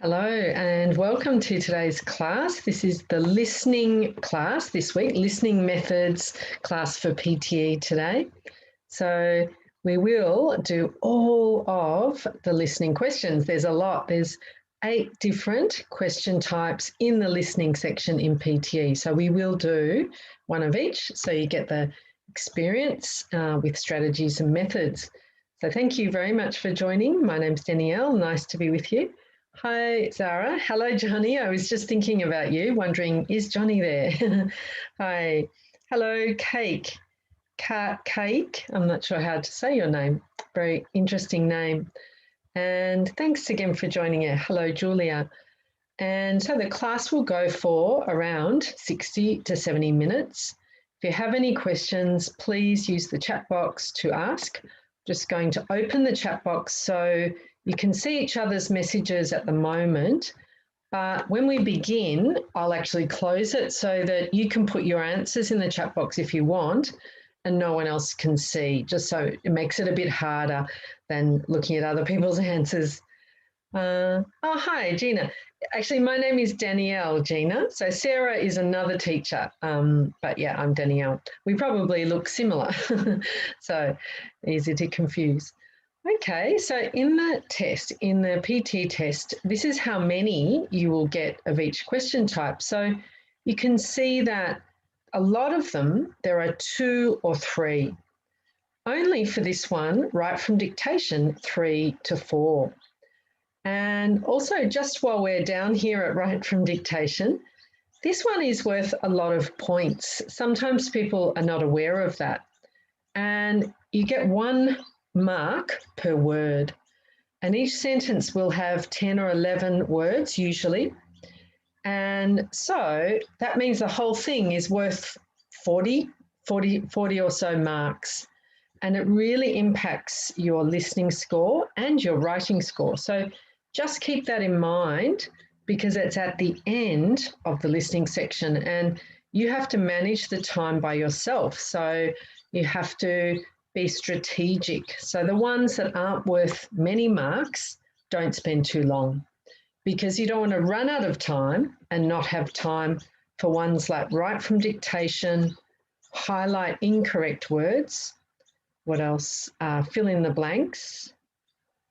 Hello and welcome to today's class. This is the listening class this week, listening methods class for PTE today. So we will do all of the listening questions. There's a lot. There's 8 different question types in the listening section in PTE. So we will do one of each so you get the experience with strategies and methods. So thank you very much for joining. My name's Danielle. Nice to be with you. Hi, Zara. Hello, Johnny. I was just thinking about you, wondering, is Johnny there? Hi. Hello, Cake. Cake. I'm not sure how to say your name. Very interesting name. And thanks again for joining us. Hello, Julia. And so the class will go for around 60 to 70 minutes. If you have any questions, please use the chat box to ask. Just going to open the chat box so you can see each other's messages at the moment, but when we begin, I'll actually close it so that you can put your answers in the chat box if you want, and no one else can see, just so it makes it a bit harder than looking at other people's answers. Oh, hi, Gina. Actually, my name is Danielle, Gina. So Sarah is another teacher, but yeah, I'm Danielle. We probably look similar, so easy to confuse. Okay, so in the test, in the PT test, this is how many you will get of each question type. So you can see that a lot of them, there are 2 or 3. Only for this one, right from dictation, 3 to 4. And also, just while we're down here at right from dictation, this one is worth a lot of points. Sometimes people are not aware of that. And you get 1 mark per word. And each sentence will have 10 or 11 words usually. And so that means the whole thing is worth 40 or so marks. And it really impacts your listening score and your writing score. So just keep that in mind because it's at the end of the listening section and you have to manage the time by yourself. So you have to be strategic. So the ones that aren't worth many marks, don't spend too long because you don't want to run out of time and not have time for ones like right from dictation, highlight incorrect words. What else? Fill in the blanks.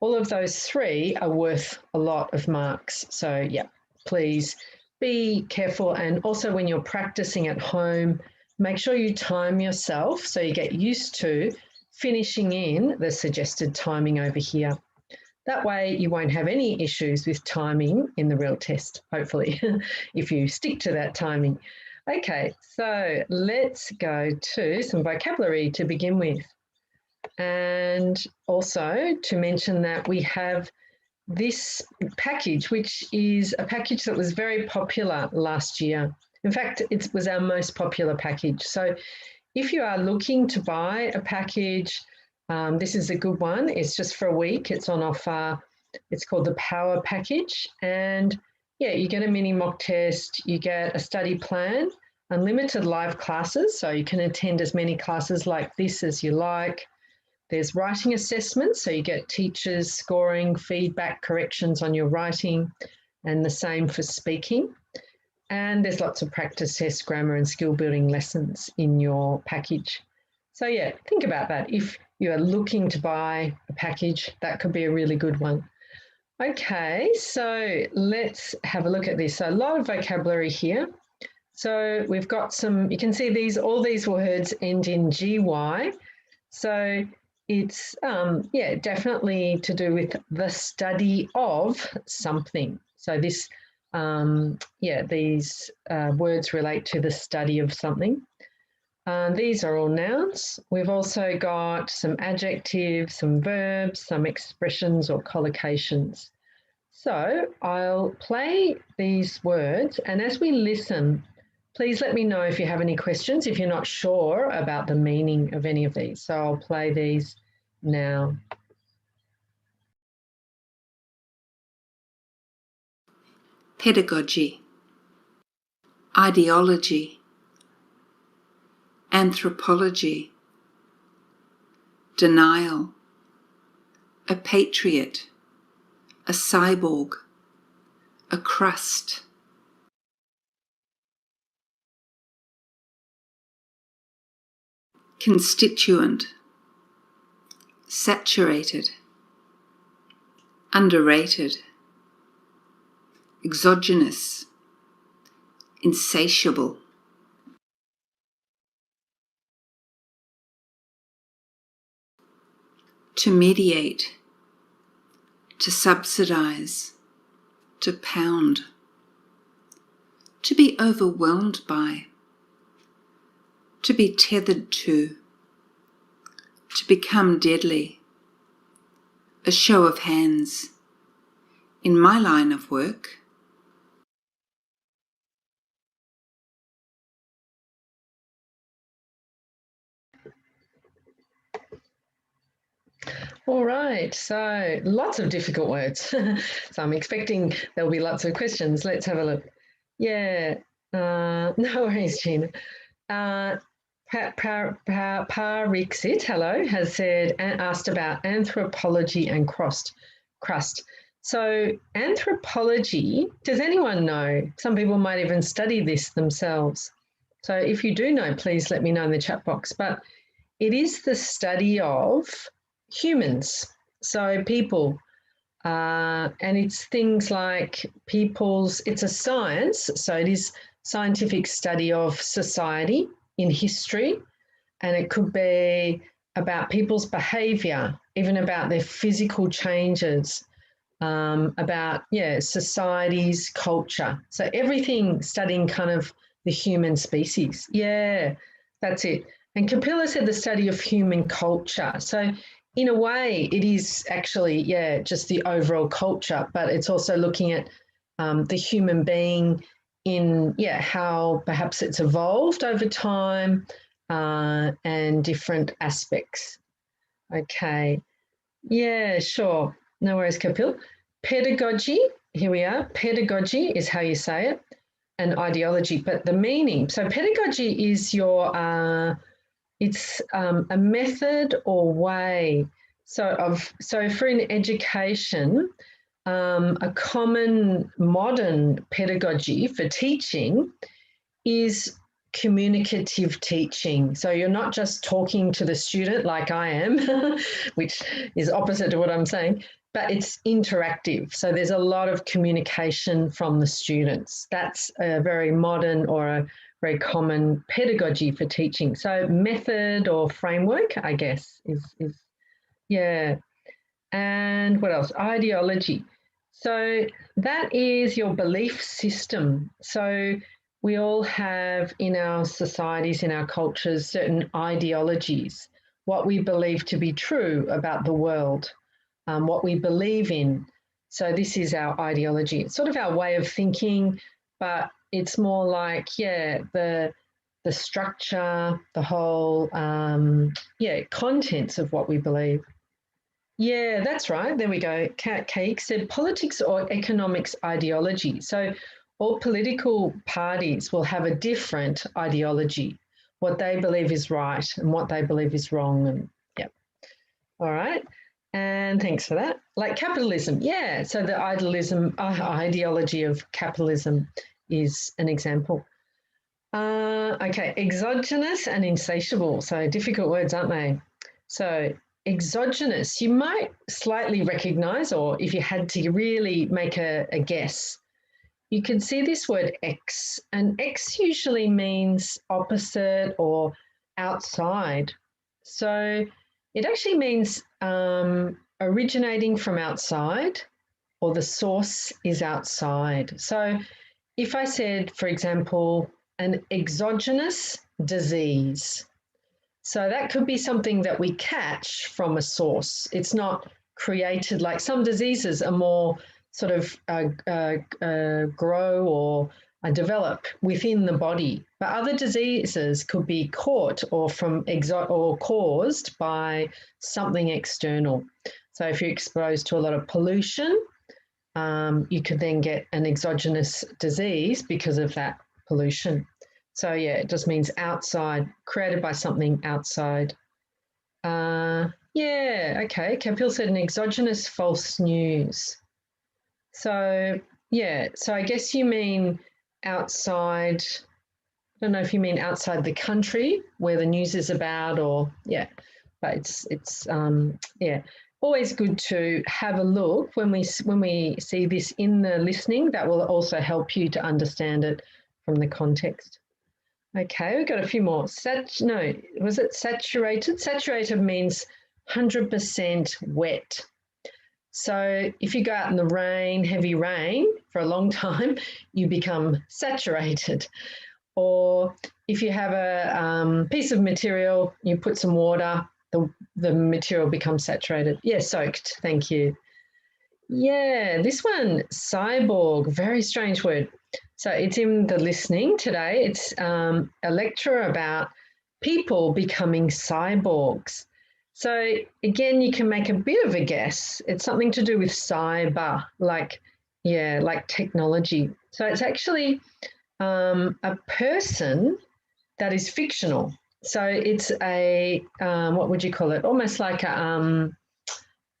All of those 3 are worth a lot of marks. So yeah, please be careful. And also when you're practicing at home, make sure you time yourself so you get used to finishing in the suggested timing over here. That way you won't have any issues with timing in the real test, hopefully, if you stick to that timing. Okay, so let's go to some vocabulary to begin with. And also to mention that we have this package, which is a package that was very popular last year. In fact, it was our most popular package. So if you are looking to buy a package, this is a good one. It's just for a week. It's on offer. It's called the Power Package. And yeah, you get a mini mock test, you get a study plan, unlimited live classes. So you can attend as many classes like this as you like. There's writing assessments, so you get teachers scoring, feedback, corrections on your writing, and the same for speaking. And there's lots of practice tests, grammar and skill building lessons in your package. So yeah, think about that. If you are looking to buy a package, that could be a really good one. Okay, so let's have a look at this. So a lot of vocabulary here. So we've got some, you can see all these words end in GY. So it's, yeah, definitely to do with the study of something. So this, yeah, these words relate to the study of something. These are all nouns. We've also got some adjectives, some verbs, some expressions or collocations. So I'll play these words, and as we listen, please let me know if you have any questions, if you're not sure about the meaning of any of these. So I'll play these now. Pedagogy, ideology, anthropology, denial, a patriot, a cyborg, a crust, constituent, saturated, underrated, exogenous, insatiable, to mediate, to subsidize, to pound, to be overwhelmed by, to be tethered to become deadly, a show of hands. In my line of work, All right, so lots of difficult words. So I'm expecting there'll be lots of questions. Let's have a look. Yeah, no worries, Gina. Parixit, hello, has said asked about anthropology and crust. So anthropology, does anyone know? Some people might even study this themselves. So if you do know, please let me know in the chat box. But it is the study of humans, so people, and it's things like it's a science, so it is scientific study of society in history, and it could be about people's behaviour, even about their physical changes, about, society's culture. So everything studying kind of the human species. Yeah, that's it. And Kapila said the study of human culture. So in a way, it is actually, just the overall culture, but it's also looking at the human being in, how perhaps it's evolved over time, and different aspects. Okay. Yeah, sure. No worries, Kapil. Pedagogy, here we are. Pedagogy is how you say it, and ideology, but the meaning. So pedagogy is it's a method or way. So for in education, a common modern pedagogy for teaching is communicative teaching. So you're not just talking to the student like I am, which is opposite to what I'm saying, but it's interactive. So there's a lot of communication from the students. That's a very modern or a very common pedagogy for teaching. So method or framework, I guess, is yeah. And what else? Ideology. So that is your belief system. So we all have in our societies, in our cultures, certain ideologies, what we believe to be true about the world, what we believe in. So this is our ideology. It's sort of our way of thinking, but it's more like, the structure, the whole, contents of what we believe. Yeah, that's right. There we go. Kat Cake said politics or economics ideology. So all political parties will have a different ideology, what they believe is right and what they believe is wrong. And yeah, all right. And thanks for that. Like capitalism, yeah. So the ideology of capitalism is an example. Okay, exogenous and insatiable. So difficult words, aren't they? So exogenous, you might slightly recognize, or if you had to really make a guess, you can see this word X, and X usually means opposite or outside. So it actually means originating from outside, or the source is outside. So if I said, for example, an exogenous disease, so that could be something that we catch from a source. It's not created, like some diseases are more sort of grow or develop within the body, but other diseases could be caught or or caused by something external. So if you're exposed to a lot of pollution, you could then get an exogenous disease because of that pollution. So yeah, it just means outside, created by something outside. Yeah, okay. Kapil said an exogenous false news. So Yeah, so I guess you mean outside. I don't know if you mean outside the country where the news is about, or yeah, but it's yeah, always good to have a look when we see this in the listening. That will also help you to understand it from the context. Okay, we've got a few more. No, was it saturated? Saturated means 100% wet. So if you go out in the rain, heavy rain for a long time, you become saturated. Or if you have a piece of material, you put some water, the material becomes saturated. Yeah, soaked. Thank you. Yeah, this one, cyborg, very strange word. So it's in the listening today. It's a lecture about people becoming cyborgs. So again, you can make a bit of a guess. It's something to do with cyber, like, yeah, like technology. So it's actually a person that is fictional. So it's a what would you call it? Almost like a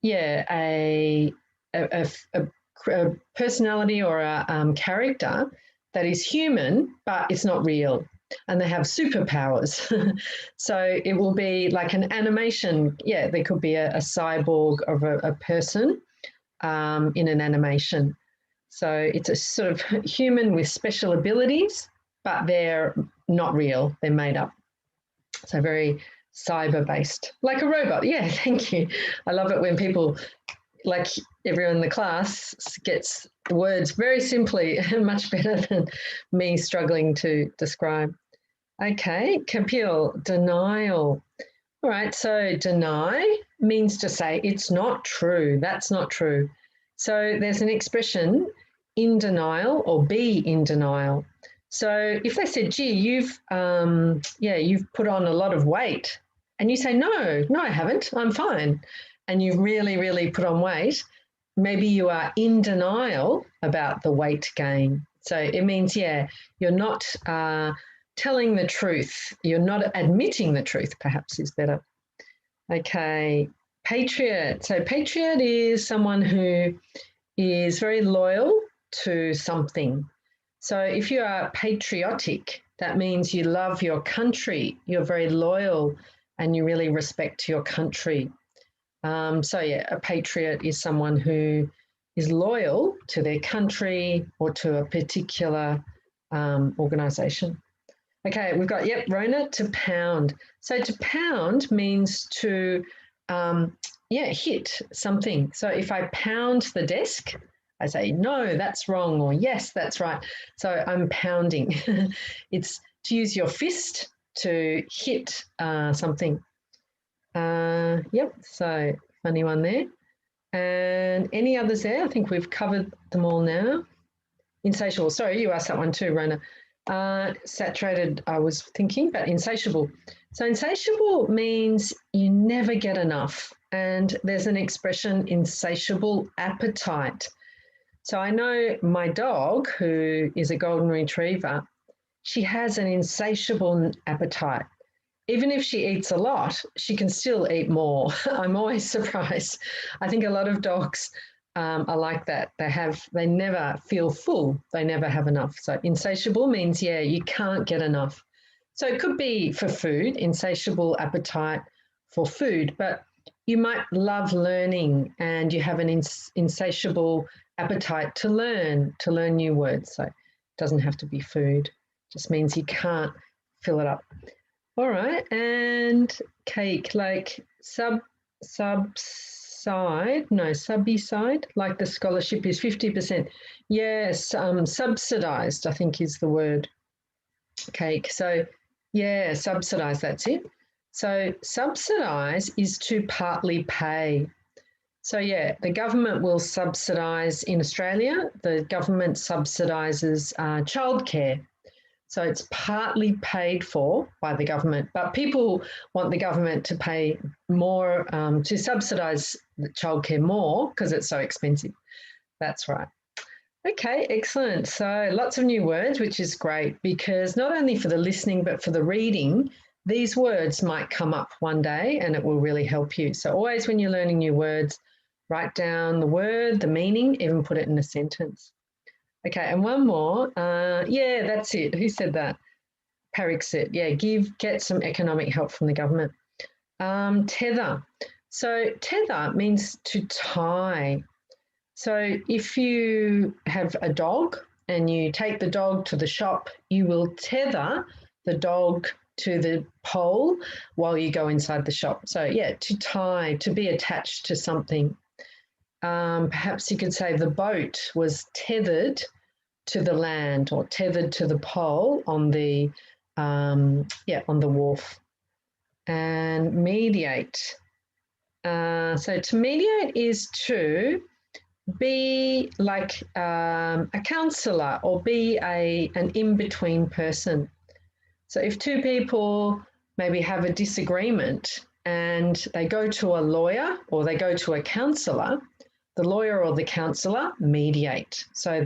yeah a personality or a character that is human, but it's not real, and they have superpowers. So it will be like an animation. Yeah, there could be a cyborg of a person in an animation. So it's a sort of human with special abilities, but they're not real, they're made up. So very cyber based, like a robot. Yeah, thank you. I love it when people, like everyone in the class, gets the words very simply, much better than me struggling to describe. Okay, Kapil, denial. All right, so deny means to say it's not true. That's not true. So there's an expression, in denial or be in denial. So if they said, "Gee, you've put on a lot of weight," and you say, "No, I haven't. I'm fine," and you've really, really put on weight, maybe you are in denial about the weight gain. So it means, yeah, you're not telling the truth. You're not admitting the truth, perhaps is better. Okay, patriot. So patriot is someone who is very loyal to something. So if you are patriotic, that means you love your country, you're very loyal, and you really respect your country. So yeah, a patriot is someone who is loyal to their country or to a particular organisation. Okay, we've got, yep, Rona, to pound. So to pound means to, hit something. So if I pound the desk, I say, no, that's wrong, or yes, that's right. So I'm pounding. It's to use your fist to hit something. Yep, so funny one there. And any others there? I think we've covered them all now. Insatiable. Sorry, you asked that one too, Rona. Saturated, I was thinking, but insatiable. So insatiable means you never get enough. And there's an expression, insatiable appetite. So I know my dog, who is a golden retriever, she has an insatiable appetite. Even if she eats a lot, she can still eat more. I'm always surprised. I think a lot of dogs are like that. They never feel full. They never have enough. So insatiable means, yeah, you can't get enough. So it could be for food, insatiable appetite for food, but you might love learning and you have an insatiable appetite to learn new words. So it doesn't have to be food. It just means you can't fill it up. All right, and cake, like subside, like the scholarship is 50%. Yes, subsidized, I think is the word, cake. So yeah, subsidized, that's it. So subsidize is to partly pay. So yeah, the government will subsidise in Australia. The government subsidises childcare. So it's partly paid for by the government, but people want the government to pay more, to subsidise the childcare more because it's so expensive. That's right. Okay, excellent. So lots of new words, which is great because not only for the listening, but for the reading, these words might come up one day and it will really help you. So always when you're learning new words, write down the word, the meaning, even put it in a sentence. Okay, and one more. Yeah, that's it. Who said that? Parixit. Yeah, get some economic help from the government. Tether. So tether means to tie. So if you have a dog and you take the dog to the shop, you will tether the dog to the pole while you go inside the shop. So yeah, to tie, to be attached to something. Perhaps you could say the boat was tethered to the land or tethered to the pole on the on the wharf. And mediate. So to mediate is to be like a counsellor or be an in-between person. So if two people maybe have a disagreement and they go to a lawyer or they go to a counsellor, the lawyer or the counsellor mediate. So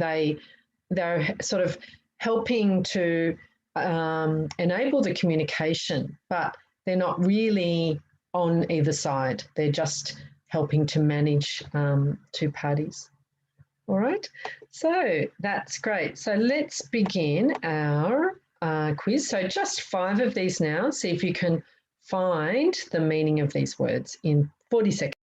they're sort of helping to enable the communication, but they're not really on either side. They're just helping to manage two parties. All right, so that's great. So let's begin our quiz. So just 5 of these now. See if you can find the meaning of these words in 40 seconds.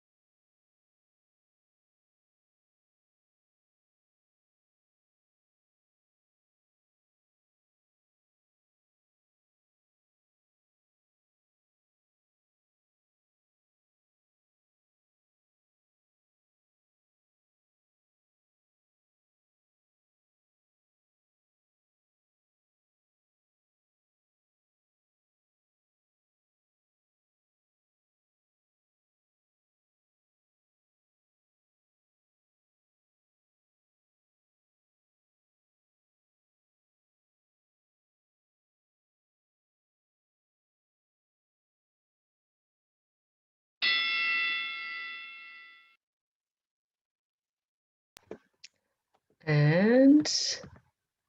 And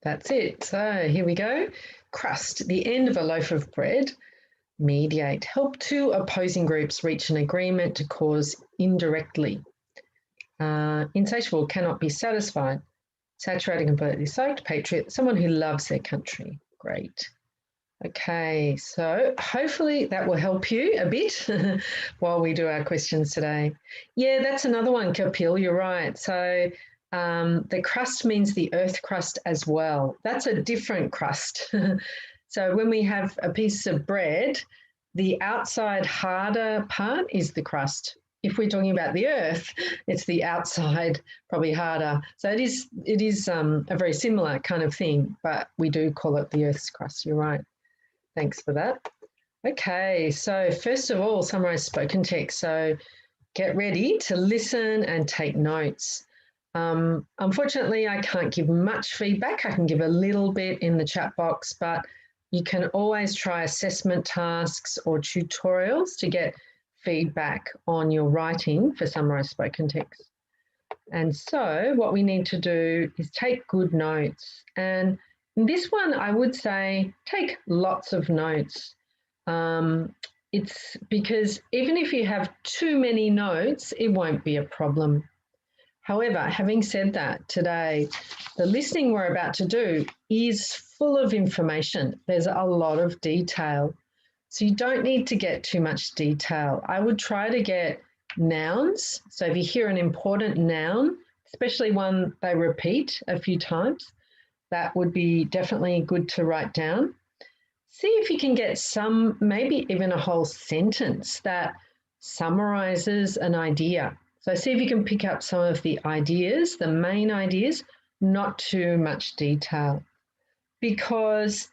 that's it. So here we go. Crust, the end of a loaf of bread. Mediate, help two opposing groups reach an agreement to cause indirectly. Insatiable, cannot be satisfied. Saturated, completely soaked. Patriot, someone who loves their country. Great. Okay, so hopefully that will help you a bit while we do our questions today. Yeah, that's another one, Kapil, you're right. So the crust means the earth crust as well. That's a different crust. So when we have a piece of bread, the outside harder part is the crust. If we're talking about the earth, it's the outside probably harder. So it is a very similar kind of thing, but we do call it the earth's crust. You're right. Thanks for that. Okay, so first of all, summarize spoken text. So get ready to listen and take notes. Unfortunately, I can't give much feedback. I can give a little bit in the chat box, but you can always try assessment tasks or tutorials to get feedback on your writing for summarized spoken text. And so what we need to do is take good notes. And in this one, I would say take lots of notes. It's because even if you have too many notes, it won't be a problem. However, having said that, today, the listening we're about to do is full of information. There's a lot of detail. So you don't need to get too much detail. I would try to get nouns. So if you hear an important noun, especially one they repeat a few times, that would be definitely good to write down. See if you can get some, maybe even a whole sentence that summarizes an idea. So see if you can pick up some of the ideas, the main ideas, not too much detail. Because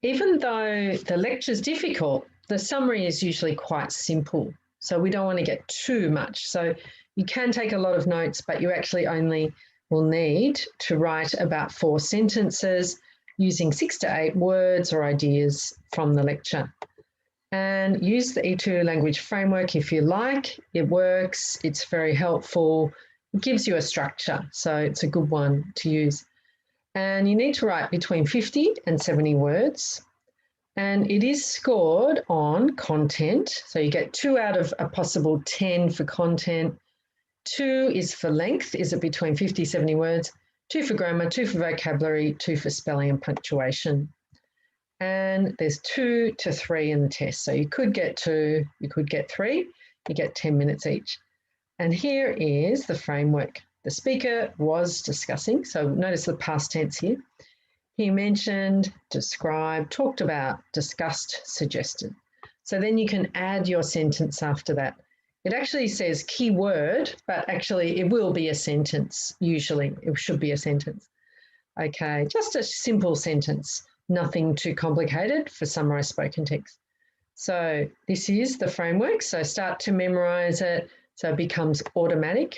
even though the lecture is difficult, the summary is usually quite simple. So we don't want to get too much. So you can take a lot of notes, but you actually only will need to write about 4 sentences using 6 to 8 words or ideas from the lecture. And use the E2 language framework if you like. It works, it's very helpful, it gives you a structure, so it's a good one to use. And you need to write between 50 and 70 words. And it is scored on content. So you get 2 out of a possible 10 for content. 2 is for length. Is it between 50, 70 words? 2 for grammar, 2 for vocabulary, 2 for spelling and punctuation. And there's 2 to 3 in the test. So you could get 2, you could get 3, you get 10 minutes each. And here is the framework. The speaker was discussing, so notice the past tense here. He mentioned, described, talked about, discussed, suggested. So then you can add your sentence after that. It actually says keyword, but actually it will be a sentence, usually. It should be a sentence. Okay, just a simple sentence, nothing too complicated for summarised spoken text. So this is the framework, so start to memorise it, so it becomes automatic.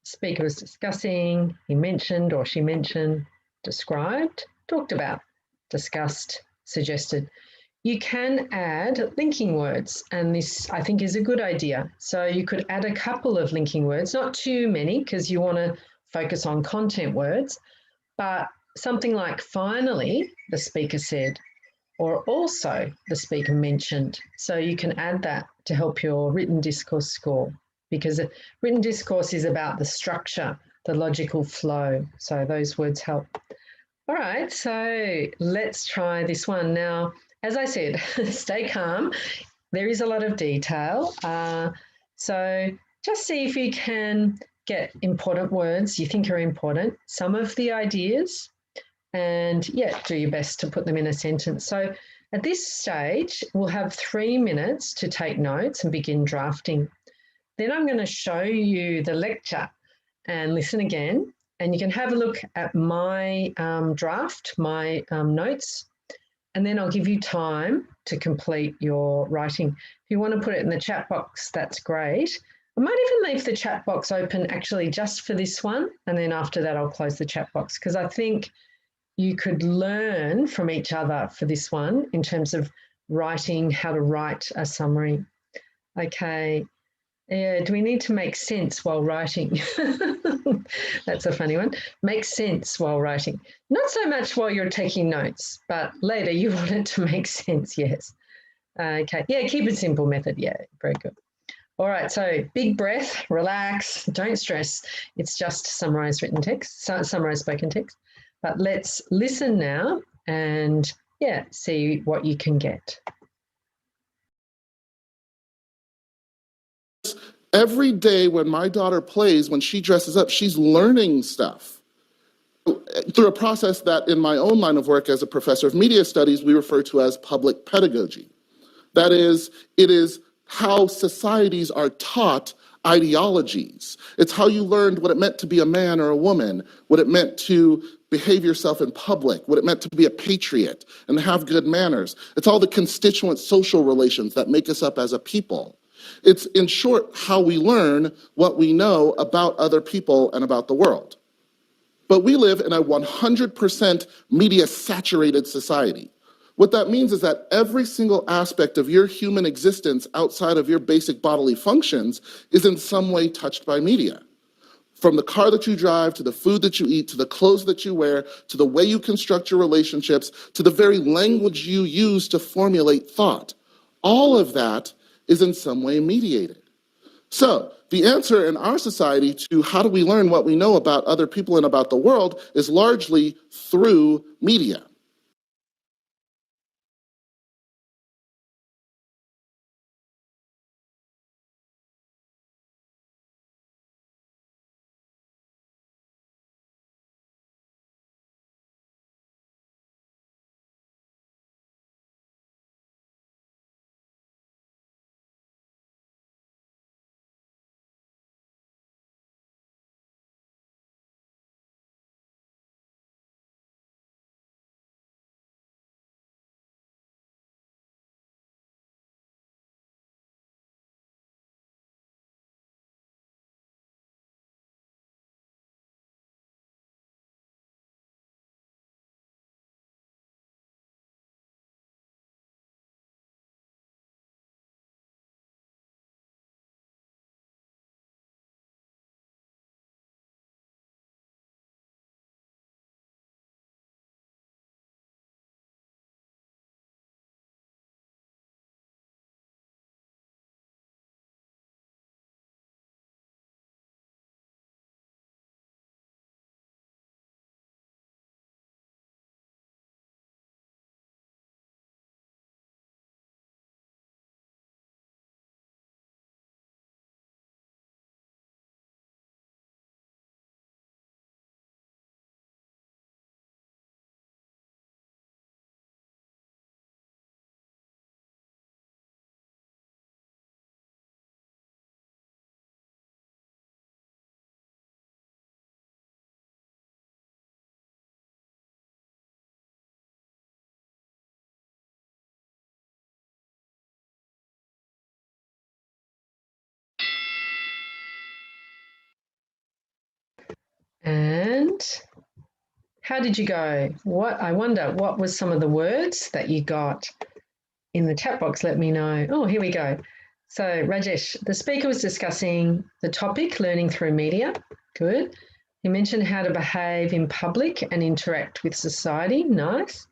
Speaker was discussing, he mentioned or she mentioned, described, talked about, discussed, suggested. You can add linking words, and this I think is a good idea. So you could add a couple of linking words, not too many because you want to focus on content words, but something like finally, the speaker said, or also the speaker mentioned. So you can add that to help your written discourse score, because written discourse is about the structure, the logical flow. So those words help. All right, so let's try this one. Now, as I said, stay calm. There is a lot of detail. So just see if you can get important words you think are important, some of the ideas, and yeah, do your best to put them in a sentence. So at this stage, we'll have 3 minutes to take notes and begin drafting. Then I'm going to show you the lecture and listen again. And you can have a look at my draft, my notes, and then I'll give you time to complete your writing. If you want to put it in the chat box, that's great. I might even leave the chat box open actually just for this one. And then after that, I'll close the chat box because I think you could learn from each other for this one in terms of writing, how to write a summary. Okay. Do we need to make sense while writing? That's a funny one. Make sense while writing. Not so much while you're taking notes, but later you want it to make sense, yes. Okay, yeah, keep it simple method. Yeah, very good. All right, so big breath, relax, don't stress. It's just summarized written text, summarized spoken text. But let's listen now and yeah, see what you can get. Every day when my daughter plays, when she dresses up, she's learning stuff through a process that in my own line of work as a professor of media studies, we refer to as public pedagogy. That is, it is how societies are taught ideologies. It's how you learned what it meant to be a man or a woman, what it meant to behave yourself in public, what it meant to be a patriot and have good manners. It's all the constituent social relations that make us up as a people. It's, in short, how we learn what we know about other people and about the world. But we live in a 100% media-saturated society. What that means is that every single aspect of your human existence outside of your basic bodily functions is in some way touched by media. From the car that you drive, to the food that you eat, to the clothes that you wear, to the way you construct your relationships, to the very language you use to formulate thought. All of that is in some way mediated. So the answer in our society to how do we learn what we know about other people and about the world is largely through media. right. How did you go? I wonder, what was some of the words that you got? In the chat box, let me know. Oh, here we go. So, Rajesh, the speaker was discussing the topic, learning through media. Good. He mentioned how to behave in public and interact with society. Nice.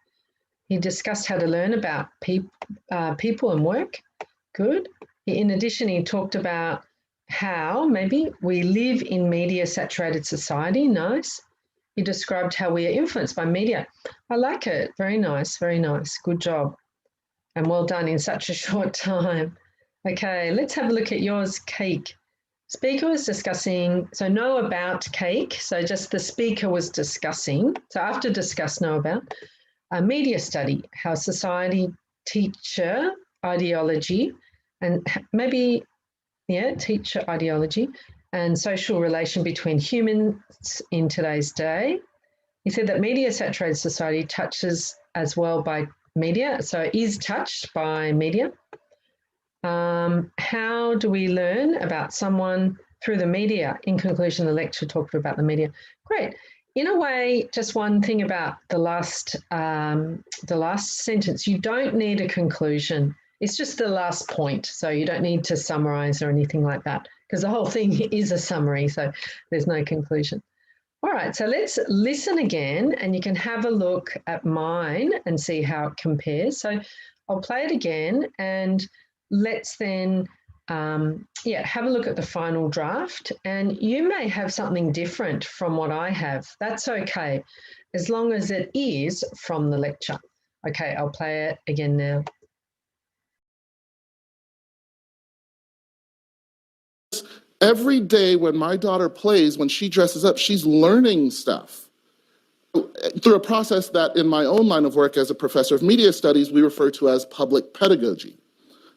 He discussed how to learn about people and work. Good. In addition, he talked about how maybe we live in media-saturated society. Nice. He described how we are influenced by media. I like it. Very nice, very nice. Good job. And well done in such a short time. Okay, let's have a look at yours, cake. Speaker was discussing, so know about cake. So just the speaker was discussing. So after discuss, know about a media study, how society, teacher ideology, and maybe, teacher ideology and social relation between humans in today's day. He said that media-saturated society touches as well by media, so is touched by media. How do we learn about someone through the media? In conclusion, the lecture talked about the media. Great. In a way, just one thing about the last sentence, you don't need a conclusion. It's just the last point, so you don't need to summarize or anything like that, because the whole thing is a summary, so there's no conclusion. All right, so let's listen again, and you can have a look at mine and see how it compares. So I'll play it again, and let's then, have a look at the final draft. And you may have something different from what I have. That's okay, as long as it is from the lecture. Okay, I'll play it again now. Every day when my daughter plays, when she dresses up, she's learning stuff through a process that in my own line of work as a professor of media studies, we refer to as public pedagogy.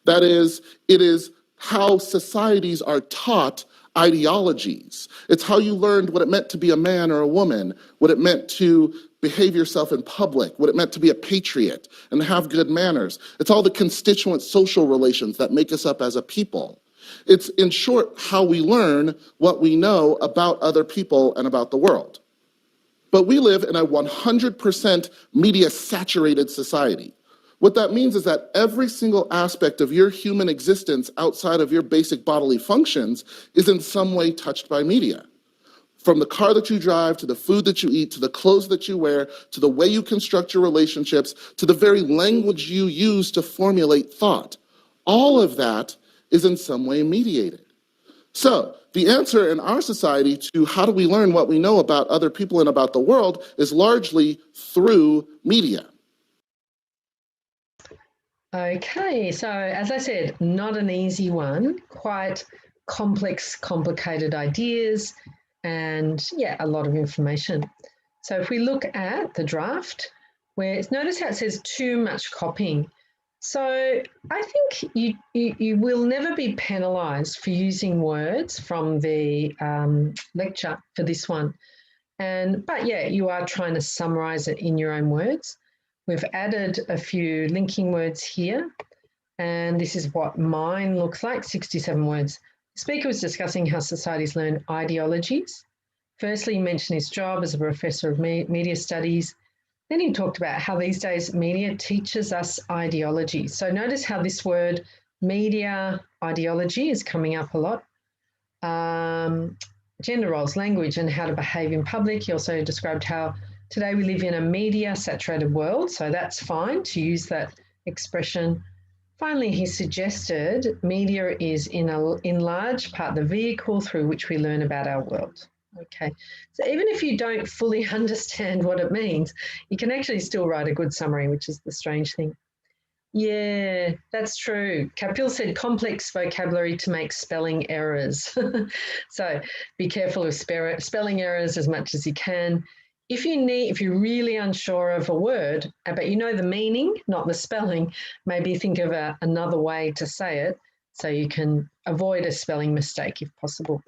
That is, it is how societies are taught ideologies. It's how you learned what it meant to be a man or a woman, what it meant to behave yourself in public, what it meant to be a patriot and have good manners. It's all the constituent social relations that make us up as a people. It's, in short, how we learn what we know about other people and about the world. But we live in a 100% media-saturated society. What that means is that every single aspect of your human existence outside of your basic bodily functions is in some way touched by media. From the car that you drive, to the food that you eat, to the clothes that you wear, to the way you construct your relationships, to the very language you use to formulate thought. All of that is in some way mediated. So the answer in our society to how do we learn what we know about other people and about the world is largely through media. Okay, so as I said, not an easy one, quite complex, complicated ideas, and a lot of information. So if we look at the draft, notice how it says too much copying. So I think you will never be penalised for using words from the lecture for this one. But you are trying to summarise it in your own words. We've added a few linking words here, and this is what mine looks like, 67 words. The speaker was discussing how societies learn ideologies. Firstly, he mentioned his job as a professor of media studies. Then he talked about how these days media teaches us ideology. So notice how this word media ideology is coming up a lot. Gender roles, language, and how to behave in public. He also described how today we live in a media-saturated world, so that's fine to use that expression. Finally, he suggested media is in large part the vehicle through which we learn about our world. Okay, so even if you don't fully understand what it means, you can actually still write a good summary, which is the strange thing. Yeah, that's true. Kapil said complex vocabulary to make spelling errors. So be careful of spelling errors as much as you can. If you're really unsure of a word, but you know the meaning, not the spelling, maybe think of another way to say it so you can avoid a spelling mistake if possible.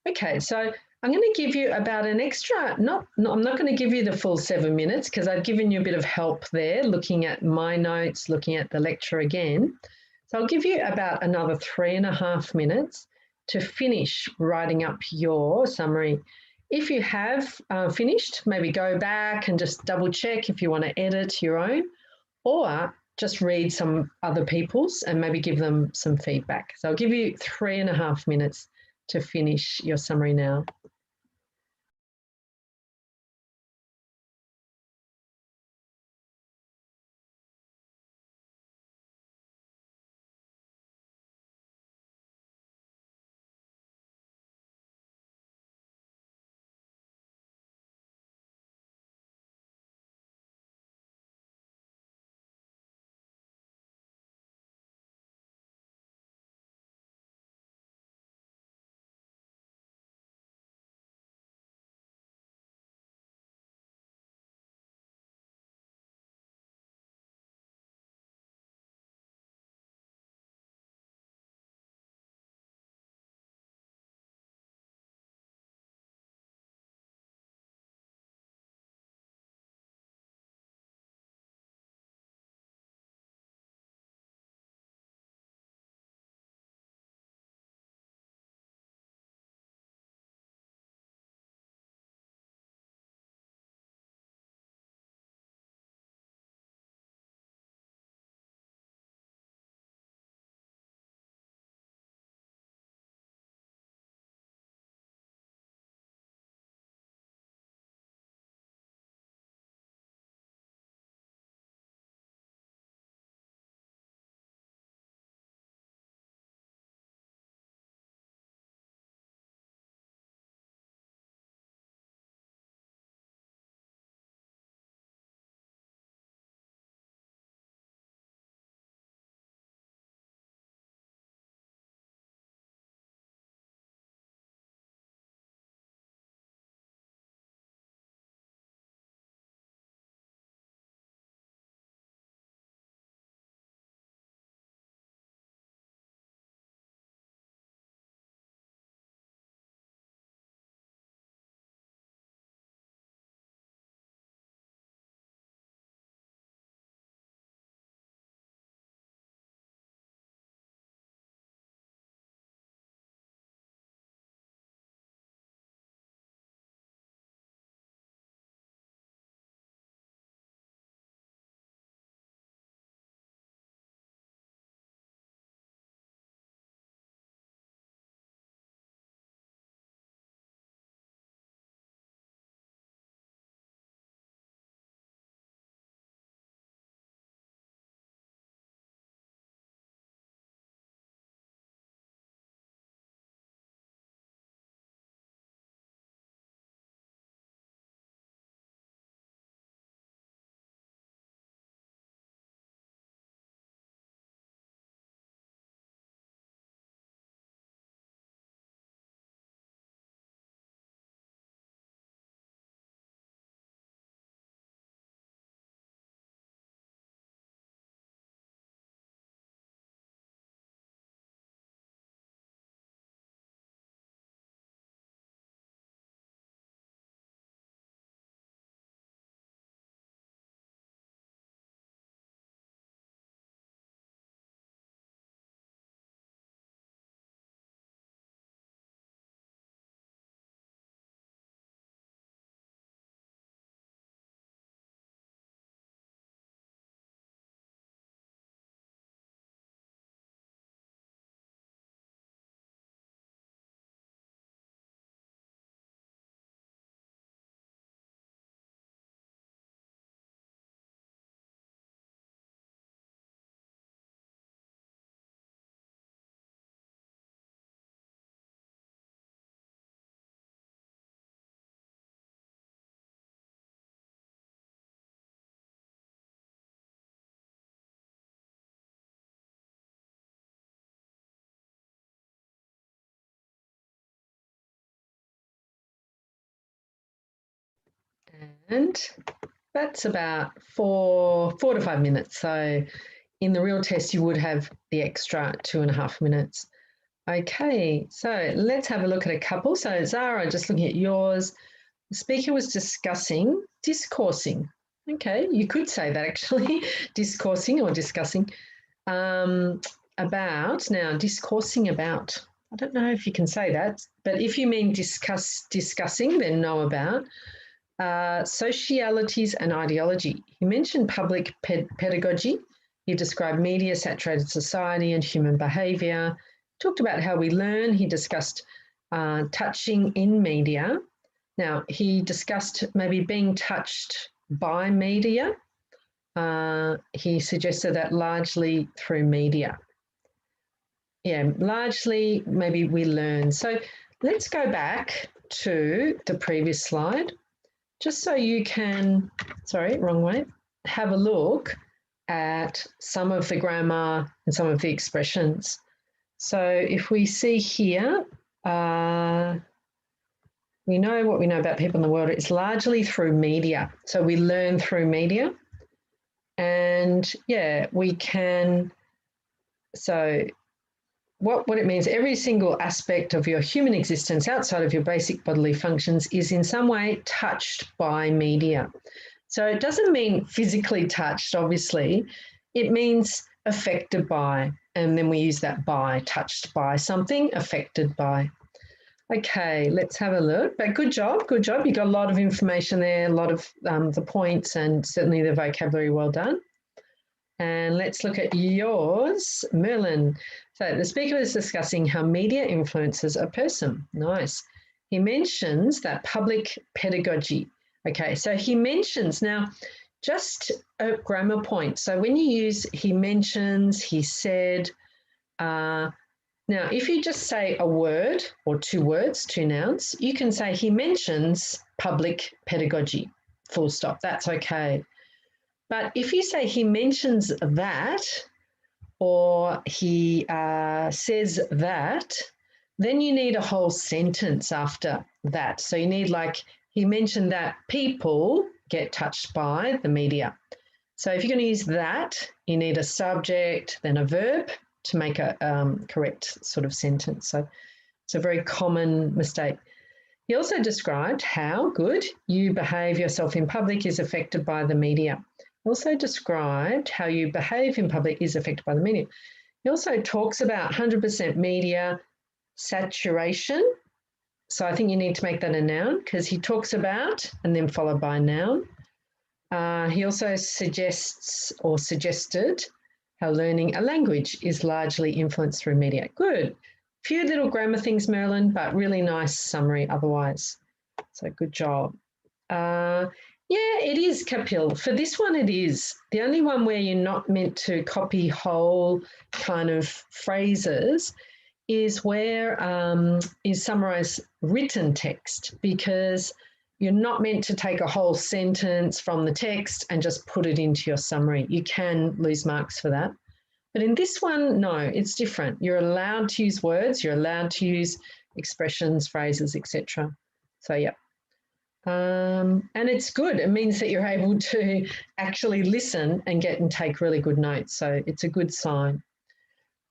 Okay, so I'm going to give you about an extra, I'm not going to give you the full 7 minutes because I've given you a bit of help there, looking at my notes, looking at the lecture again. So I'll give you about another 3.5 minutes to finish writing up your summary. If you have finished, maybe go back and just double check if you want to edit your own, or just read some other people's and maybe give them some feedback. So I'll give you 3.5 minutes to finish your summary now. And that's about 4 to 5 minutes. So in the real test, you would have the extra 2.5 minutes. Okay, so let's have a look at a couple. So Zara, just looking at yours, the speaker was discoursing. Okay, you could say that actually, discoursing or discussing about. Now, discoursing about. I don't know if you can say that, but if you mean discussing, then know about. Socialities and ideology. He mentioned public pedagogy. He described media-saturated society and human behaviour. Talked about how we learn. He discussed touching in media. Now, he discussed maybe being touched by media. He suggested that largely through media. Yeah, largely maybe we learn. So let's go back to the previous slide, just so you can, sorry, wrong way, have a look at some of the grammar and some of the expressions. So if we see here, we know what we know about people in the world. It's largely through media. So we learn through media. And yeah, we can, so what it means, every single aspect of your human existence outside of your basic bodily functions is in some way touched by media. So it doesn't mean physically touched, obviously. It means affected by, and then we use that by, touched by something, affected by. Okay, let's have a look. But good job, good job. You got a lot of information there, a lot of the points and certainly the vocabulary, well done. And let's look at yours, Merlin. So the speaker is discussing how media influences a person. Nice. He mentions that public pedagogy. Okay, so he mentions, now just a grammar point. So when you use he mentions, he said, now if you just say a word or two words, two nouns, you can say he mentions public pedagogy, full stop, that's okay. But if you say he mentions that, or he says that, then you need a whole sentence after that. So you need like, he mentioned that people get touched by the media. So if you're going to use that, you need a subject, then a verb to make a correct sort of sentence. So it's a very common mistake. He also described how good you behave yourself in public is affected by the media. Also described how you behave in public is affected by the media. He also talks about 100% media saturation. So I think you need to make that a noun because he talks about and then followed by a noun. He also suggests or suggested how learning a language is largely influenced through media. Good. Few little grammar things, Merlin, but really nice summary otherwise. So good job. Yeah, it is, Kapil. For this one, it is. The only one where you're not meant to copy whole kind of phrases is where is summarize written text, because you're not meant to take a whole sentence from the text and just put it into your summary. You can lose marks for that. But in this one, no, it's different. You're allowed to use words, you're allowed to use expressions, phrases, etc. So, yeah. And it's good. It means that you're able to actually listen and get and take really good notes. So it's a good sign.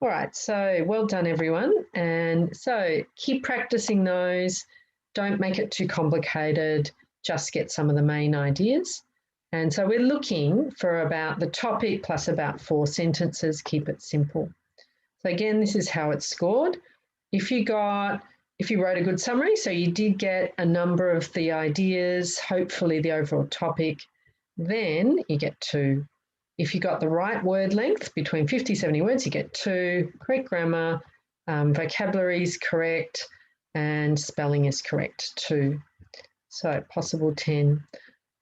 All right, so well done, everyone. And so keep practicing those. Don't make it too complicated. Just get some of the main ideas. And so we're looking for about the topic plus about 4 sentences. Keep it simple. So again, this is how it's scored. If you wrote a good summary, so you did get a number of the ideas, hopefully the overall topic, then you get 2. If you got the right word length, between 50, 70 words, you get 2. Correct grammar, vocabulary is correct, and spelling is correct, 2. So possible 10.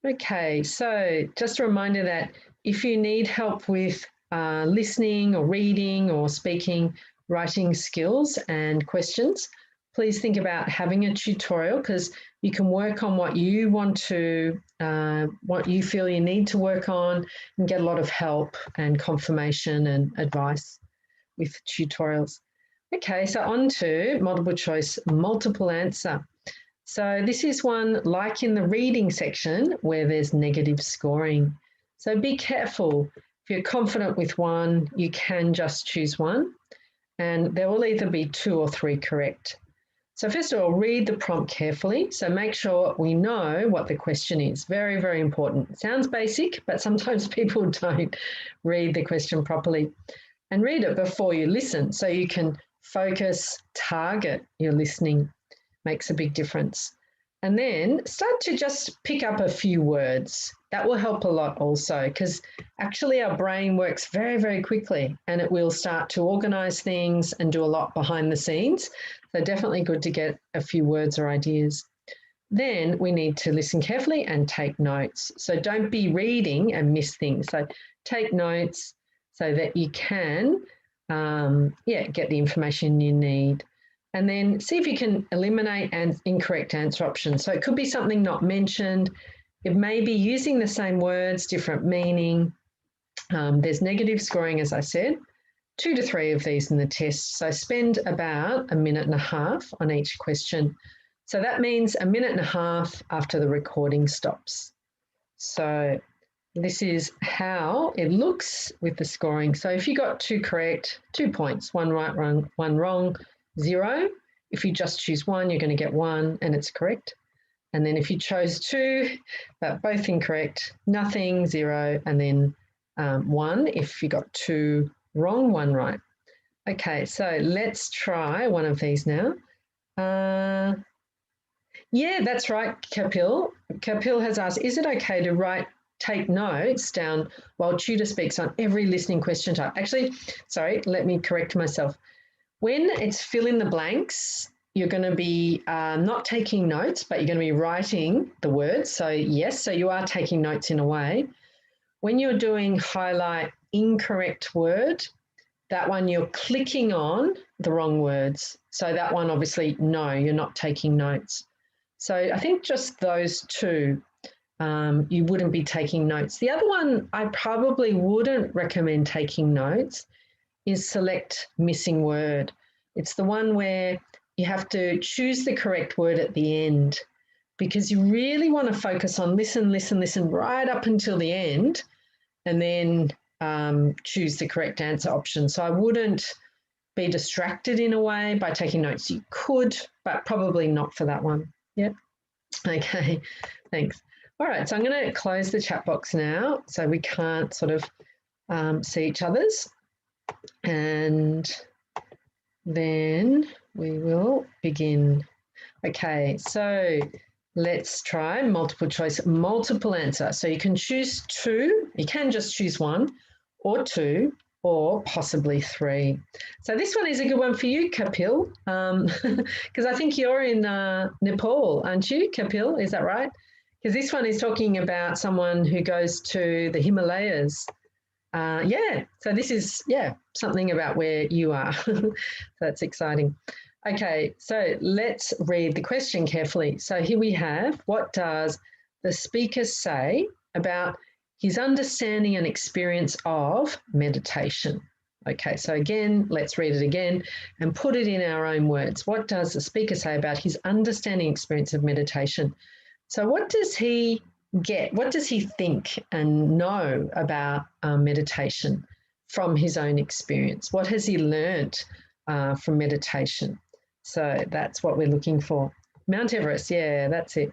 Okay, so just a reminder that if you need help with listening or reading or speaking, writing skills and questions, please think about having a tutorial, because you can work on what you want to, what you feel you need to work on, and get a lot of help and confirmation and advice with tutorials. Okay, so on to multiple choice, multiple answer. So this is one like in the reading section where there's negative scoring. So be careful. If you're confident with one, you can just choose one, and there will either be 2 or 3 correct. So first of all, read the prompt carefully. So make sure we know what the question is. Very, very important. It sounds basic, but sometimes people don't read the question properly. And read it before you listen so you can focus, target your listening. Makes a big difference. And then start to just pick up a few words. That will help a lot also, because actually our brain works very, very quickly, and it will start to organize things and do a lot behind the scenes. So definitely good to get a few words or ideas. Then we need to listen carefully and take notes. So don't be reading and miss things. So take notes so that you can get the information you need. And then see if you can eliminate an incorrect answer options. So it could be something not mentioned. It may be using the same words, different meaning. There's negative scoring, as I said, 2 to 3 of these in the test. So spend about 1.5 minutes on each question. So that means 1.5 minutes after the recording stops. So this is how it looks with the scoring. So if you got 2 correct, 2 points, 1 right, 1 wrong, 0. If you just choose 1, you're going to get 1 and it's correct. And then if you chose 2, but both incorrect, nothing, 0, and then 1 if you got 2 wrong, 1 right. Okay, so let's try one of these now. Yeah, that's right, Kapil. Kapil has asked, is it okay to take notes down while tutor speaks on every listening question type? Actually, sorry, let me correct myself. When it's fill in the blanks, you're going to be not taking notes, but you're going to be writing the words. So yes, so you are taking notes in a way. When you're doing highlight incorrect word, that one you're clicking on the wrong words. So that one, obviously, no, you're not taking notes. So I think just those 2, you wouldn't be taking notes. The other one I probably wouldn't recommend taking notes is select missing word. It's the one where you have to choose the correct word at the end, because you really want to focus on listen right up until the end, and then choose the correct answer option. So I wouldn't be distracted in a way by taking notes. You could, but probably not for that one. Yep. Okay, thanks. All right, so I'm going to close the chat box now so we can't sort of see each other's. And then we will begin. Okay, so let's try multiple choice, multiple answer. So you can choose 2, you can just choose 1 or 2 or possibly 3. So this one is a good one for you, Kapil, because I think you're in Nepal, aren't you, Kapil? Is that right? Because this one is talking about someone who goes to the Himalayas. So this is, something about where you are. So that's exciting. Okay, so let's read the question carefully. So here we have, what does the speaker say about his understanding and experience of meditation? Okay, so again, let's read it again and put it in our own words. What does the speaker say about his understanding experience of meditation? So what does he get? What does he think and know about meditation from his own experience? What has he learnt from meditation? So that's what we're looking for. Mount Everest, yeah, that's it.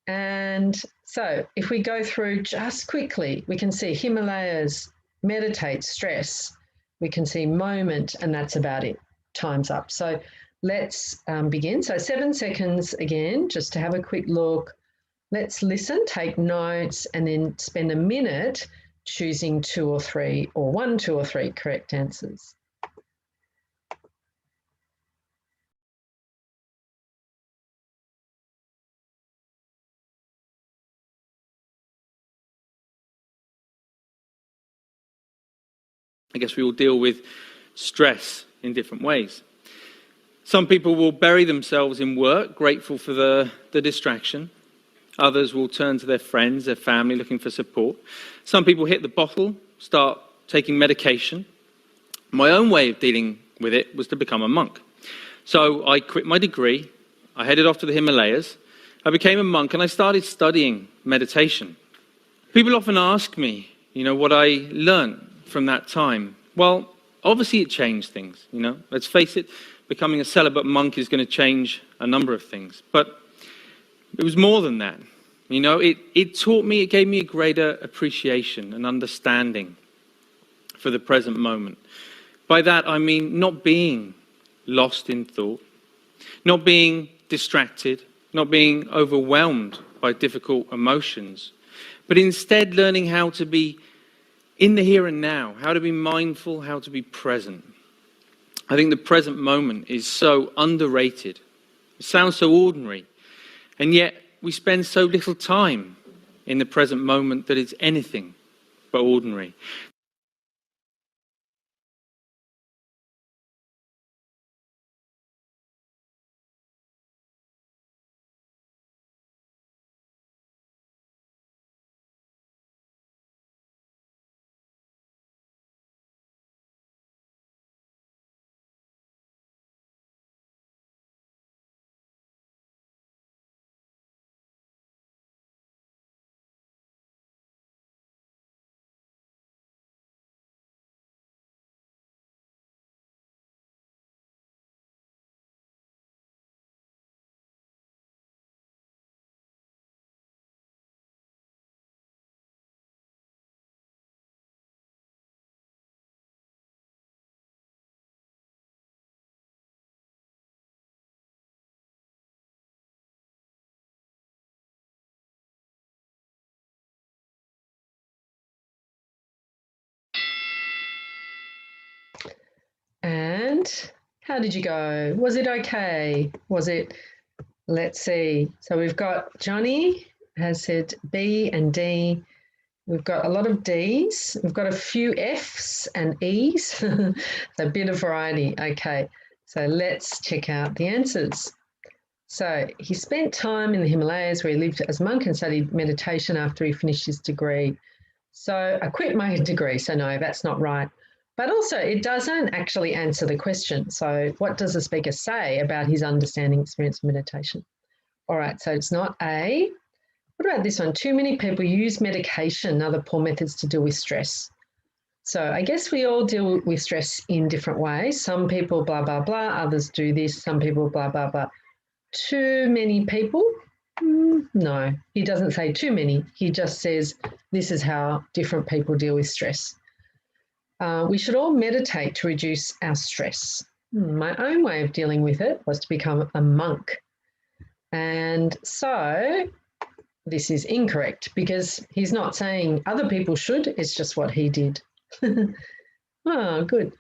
And so if we go through just quickly, we can see Himalayas, meditate, stress. We can see moment, and that's about it. Time's up. So let's begin. So 7 seconds again, just to have a quick look. Let's listen, take notes, and then spend a minute choosing 2 or 3, or 1, 2 or 3 correct answers. I guess we all deal with stress in different ways. Some people will bury themselves in work, grateful for the distraction. Others will turn to their friends, their family, looking for support. Some people hit the bottle, start taking medication. My own way of dealing with it was to become a monk. So I quit my degree, I headed off to the Himalayas, I became a monk, and I started studying meditation. People often ask me, what I learned from that time. Well, obviously it changed things, Let's face it, becoming a celibate monk is going to change a number of things. But it was more than that. It taught me, it gave me a greater appreciation and understanding for the present moment. By that, I mean not being lost in thought, not being distracted, not being overwhelmed by difficult emotions, but instead learning how to be in the here and now, how to be mindful, how to be present. I think the present moment is so underrated. It sounds so ordinary, and yet we spend so little time in the present moment that it's anything but ordinary. And how did you go? Was it okay? Was it, let's see. So we've got Johnny has said B and D. We've got a lot of Ds. We've got a few Fs and Es. So a bit of variety. Okay, so let's check out the answers. So he spent time in the Himalayas where he lived as a monk and studied meditation after he finished his degree. So I quit my degree. So no, that's not right. But also it doesn't actually answer the question. So what does the speaker say about his understanding experience of meditation? All right, so it's not A. What about this one? Too many people use medication and other poor methods to deal with stress. So I guess we all deal with stress in different ways. Some people blah, blah, blah. Others do this. Some people blah, blah, blah. Too many people? No, he doesn't say too many. He just says this is how different people deal with stress. We should all meditate to reduce our stress. My own way of dealing with it was to become a monk. And so this is incorrect because he's not saying other people should, it's just what he did. Oh, good.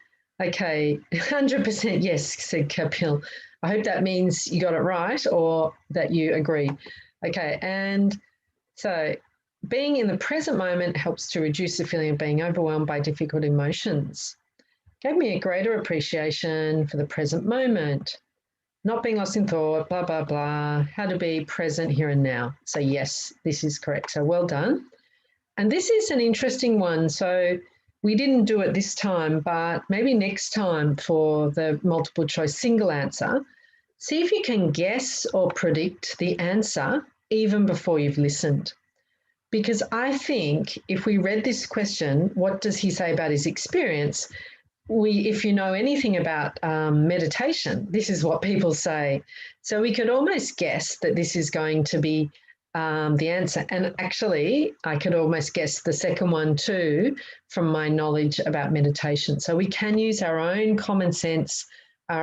Okay, 100% yes, said Kapil. I hope that means you got it right or that you agree. Okay, and so being in the present moment helps to reduce the feeling of being overwhelmed by difficult emotions. Gave me a greater appreciation for the present moment. Not being lost in thought, blah, blah, blah, how to be present here and now. So yes, this is correct. So well done. And this is an interesting one. So we didn't do it this time, but maybe next time for the multiple choice single answer, see if you can guess or predict the answer even before you've listened. Because I think if we read this question, what does he say about his experience? If you know anything about meditation, this is what people say. So we could almost guess that this is going to be the answer. And actually, I could almost guess the second one too from my knowledge about meditation. So we can use our own common sense,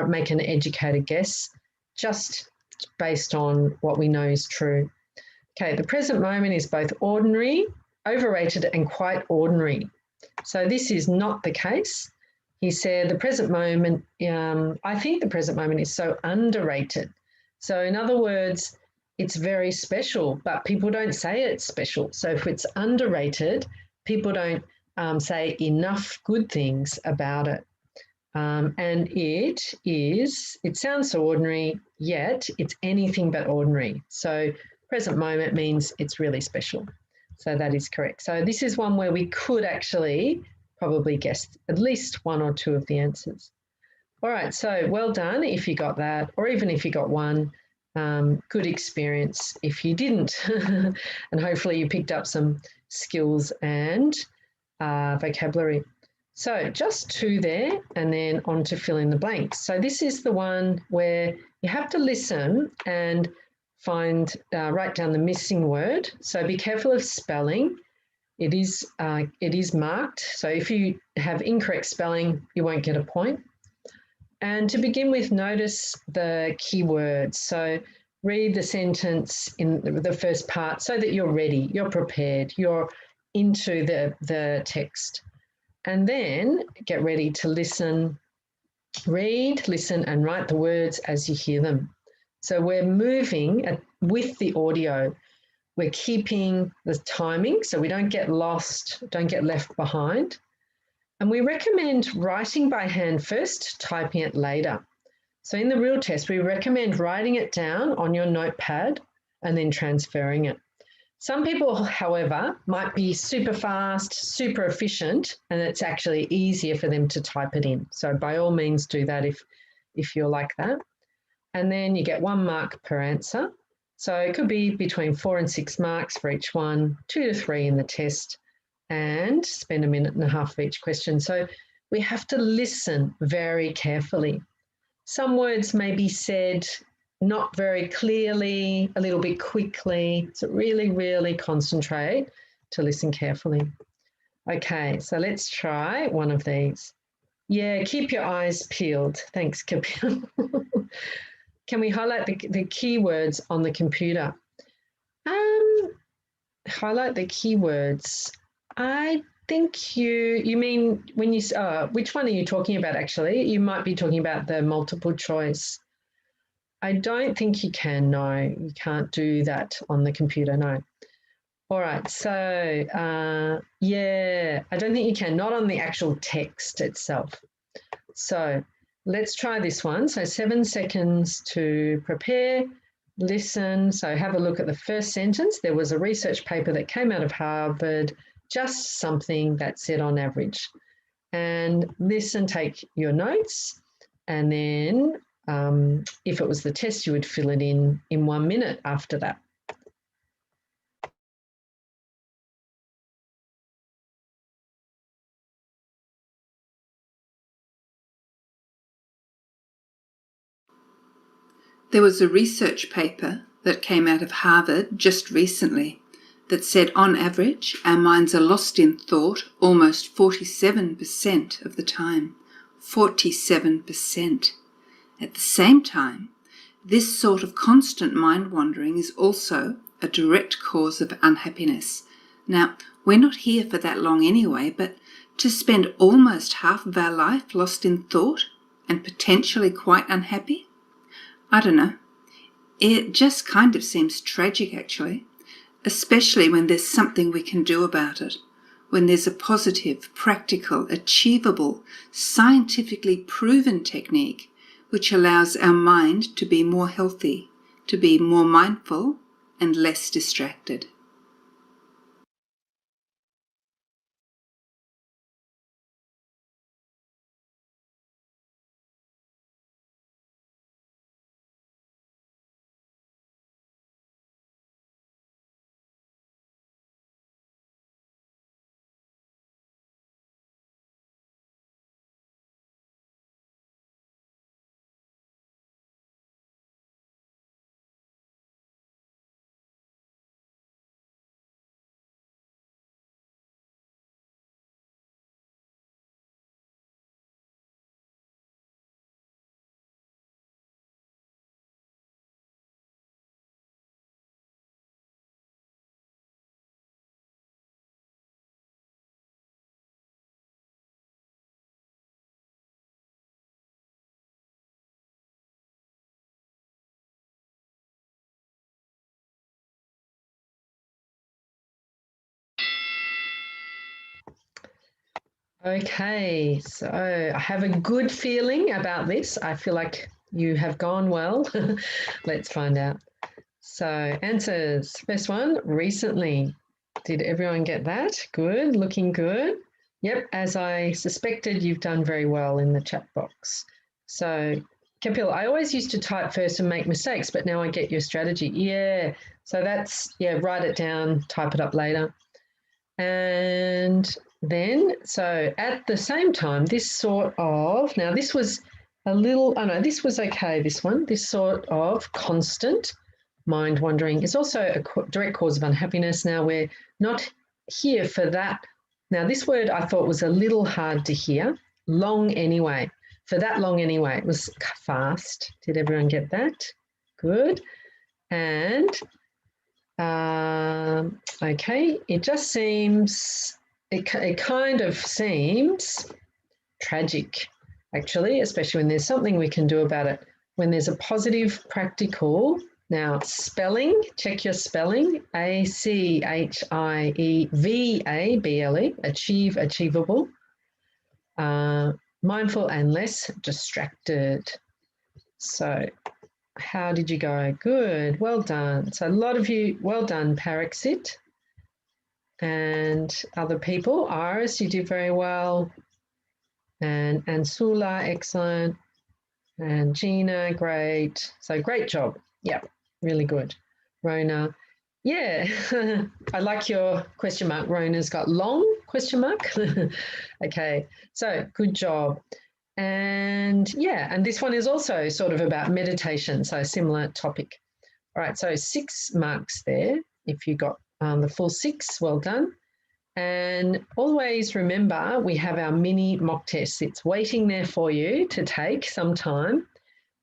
make an educated guess just based on what we know is true. Okay, the present moment is both ordinary, overrated, and quite ordinary. So this is not the case. He said the present moment, I think the present moment is so underrated. So in other words, it's very special, but people don't say it's special. So if it's underrated, people don't say enough good things about it. And it sounds so ordinary, yet it's anything but ordinary. So present moment means it's really special. So that is correct. So this is one where we could actually probably guess at least one or two of the answers. All right, so well done if you got that, or even if you got one, good experience if you didn't. And hopefully you picked up some skills and vocabulary. So just two there, and then on to fill in the blanks. So this is the one where you have to listen and write down the missing word. So be careful of spelling. It is marked. So if you have incorrect spelling, you won't get a point. And to begin with, notice the keywords. So read the sentence in the first part so that you're ready, you're prepared, you're into the text. And then get ready to listen, read, listen, and write the words as you hear them. So we're moving with the audio. We're keeping the timing so we don't get lost, don't get left behind. And we recommend writing by hand first, typing it later. So in the real test, we recommend writing it down on your notepad and then transferring it. Some people, however, might be super fast, super efficient, and it's actually easier for them to type it in. So by all means do that if you're like that. And then you get 1 mark per answer. So it could be between 4 and 6 marks for each one, 2 to 3 in the test, and spend 1.5 minutes for each question. So we have to listen very carefully. Some words may be said not very clearly, a little bit quickly. So really, really concentrate to listen carefully. Okay, so let's try one of these. Yeah, keep your eyes peeled. Thanks, Kapil. Can we highlight the keywords on the computer? Highlight the keywords. I think you mean when you, which one are you talking about actually? You might be talking about the multiple choice. I don't think you can, no. You can't do that on the computer, no. All right, so yeah, I don't think you can, not on the actual text itself. So let's try this one. So 7 seconds to prepare, listen. So have a look at the first sentence. There was a research paper that came out of Harvard, just something that said on average. And listen, take your notes, and then if it was the test, you would fill it in 1 minute after that. There was a research paper that came out of Harvard just recently that said on average our minds are lost in thought almost 47% of the time. 47%. At the same time, this sort of constant mind wandering is also a direct cause of unhappiness. Now, we're not here for that long anyway, but to spend almost half of our life lost in thought and potentially quite unhappy? I don't know. It just kind of seems tragic, actually, especially when there's something we can do about it, when there's a positive, practical, achievable, scientifically proven technique which allows our mind to be more healthy, to be more mindful and less distracted. Okay, so I have a good feeling about this. I feel like you have gone well. Let's find out. So answers. First one, recently. Did everyone get that? Good, looking good. Yep, as I suspected, you've done very well in the chat box. So Kapil, I always used to type first and make mistakes, but now I get your strategy. Yeah, so that's, yeah, write it down, type it up later. And then, so at the same time, this sort of, now this was a little, oh no, this was okay, this one, this sort of constant mind wandering is also a direct cause of unhappiness. Now we're not here for that. Now this word I thought was a little hard to hear, long anyway. for that long anyway. It was fast. Did everyone get that? Good. And okay, it just seems, it kind of seems tragic, actually, especially when there's something we can do about it. When there's a positive practical, now spelling, check your spelling, ACHIEVABLE, achieve, achievable, mindful and less distracted. So how did you go? Good, well done. So a lot of you, well done, Parexit. And other people, Iris, you did very well. And Ansula, excellent. And Gina, great. So great job. Yeah, really good. Rona, yeah, I like your question mark. Rona's got long question mark. Okay, so good job. And yeah, and this one is also sort of about meditation, so similar topic. All right, so 6 marks there. If you got the full 6, well done. And always remember, we have our mini mock test. It's waiting there for you to take sometime.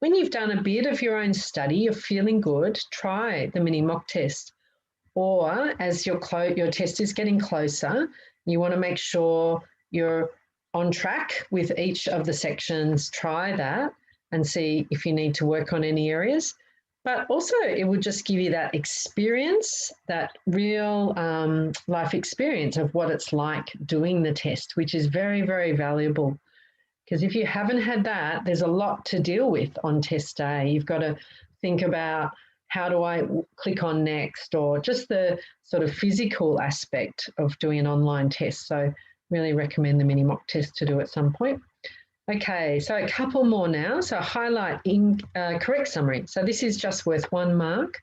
When you've done a bit of your own study, you're feeling good, try the mini mock test. Or as your test is getting closer, you want to make sure you're on track with each of the sections. Try that and see if you need to work on any areas. But also it will just give you that experience, that real life experience of what it's like doing the test, which is very, very valuable. Because if you haven't had that, there's a lot to deal with on test day. You've got to think about, how do I click on next, or just the sort of physical aspect of doing an online test. So really recommend the mini mock test to do at some point. Okay, so a couple more now. So highlight correct summary. So this is just worth 1 mark,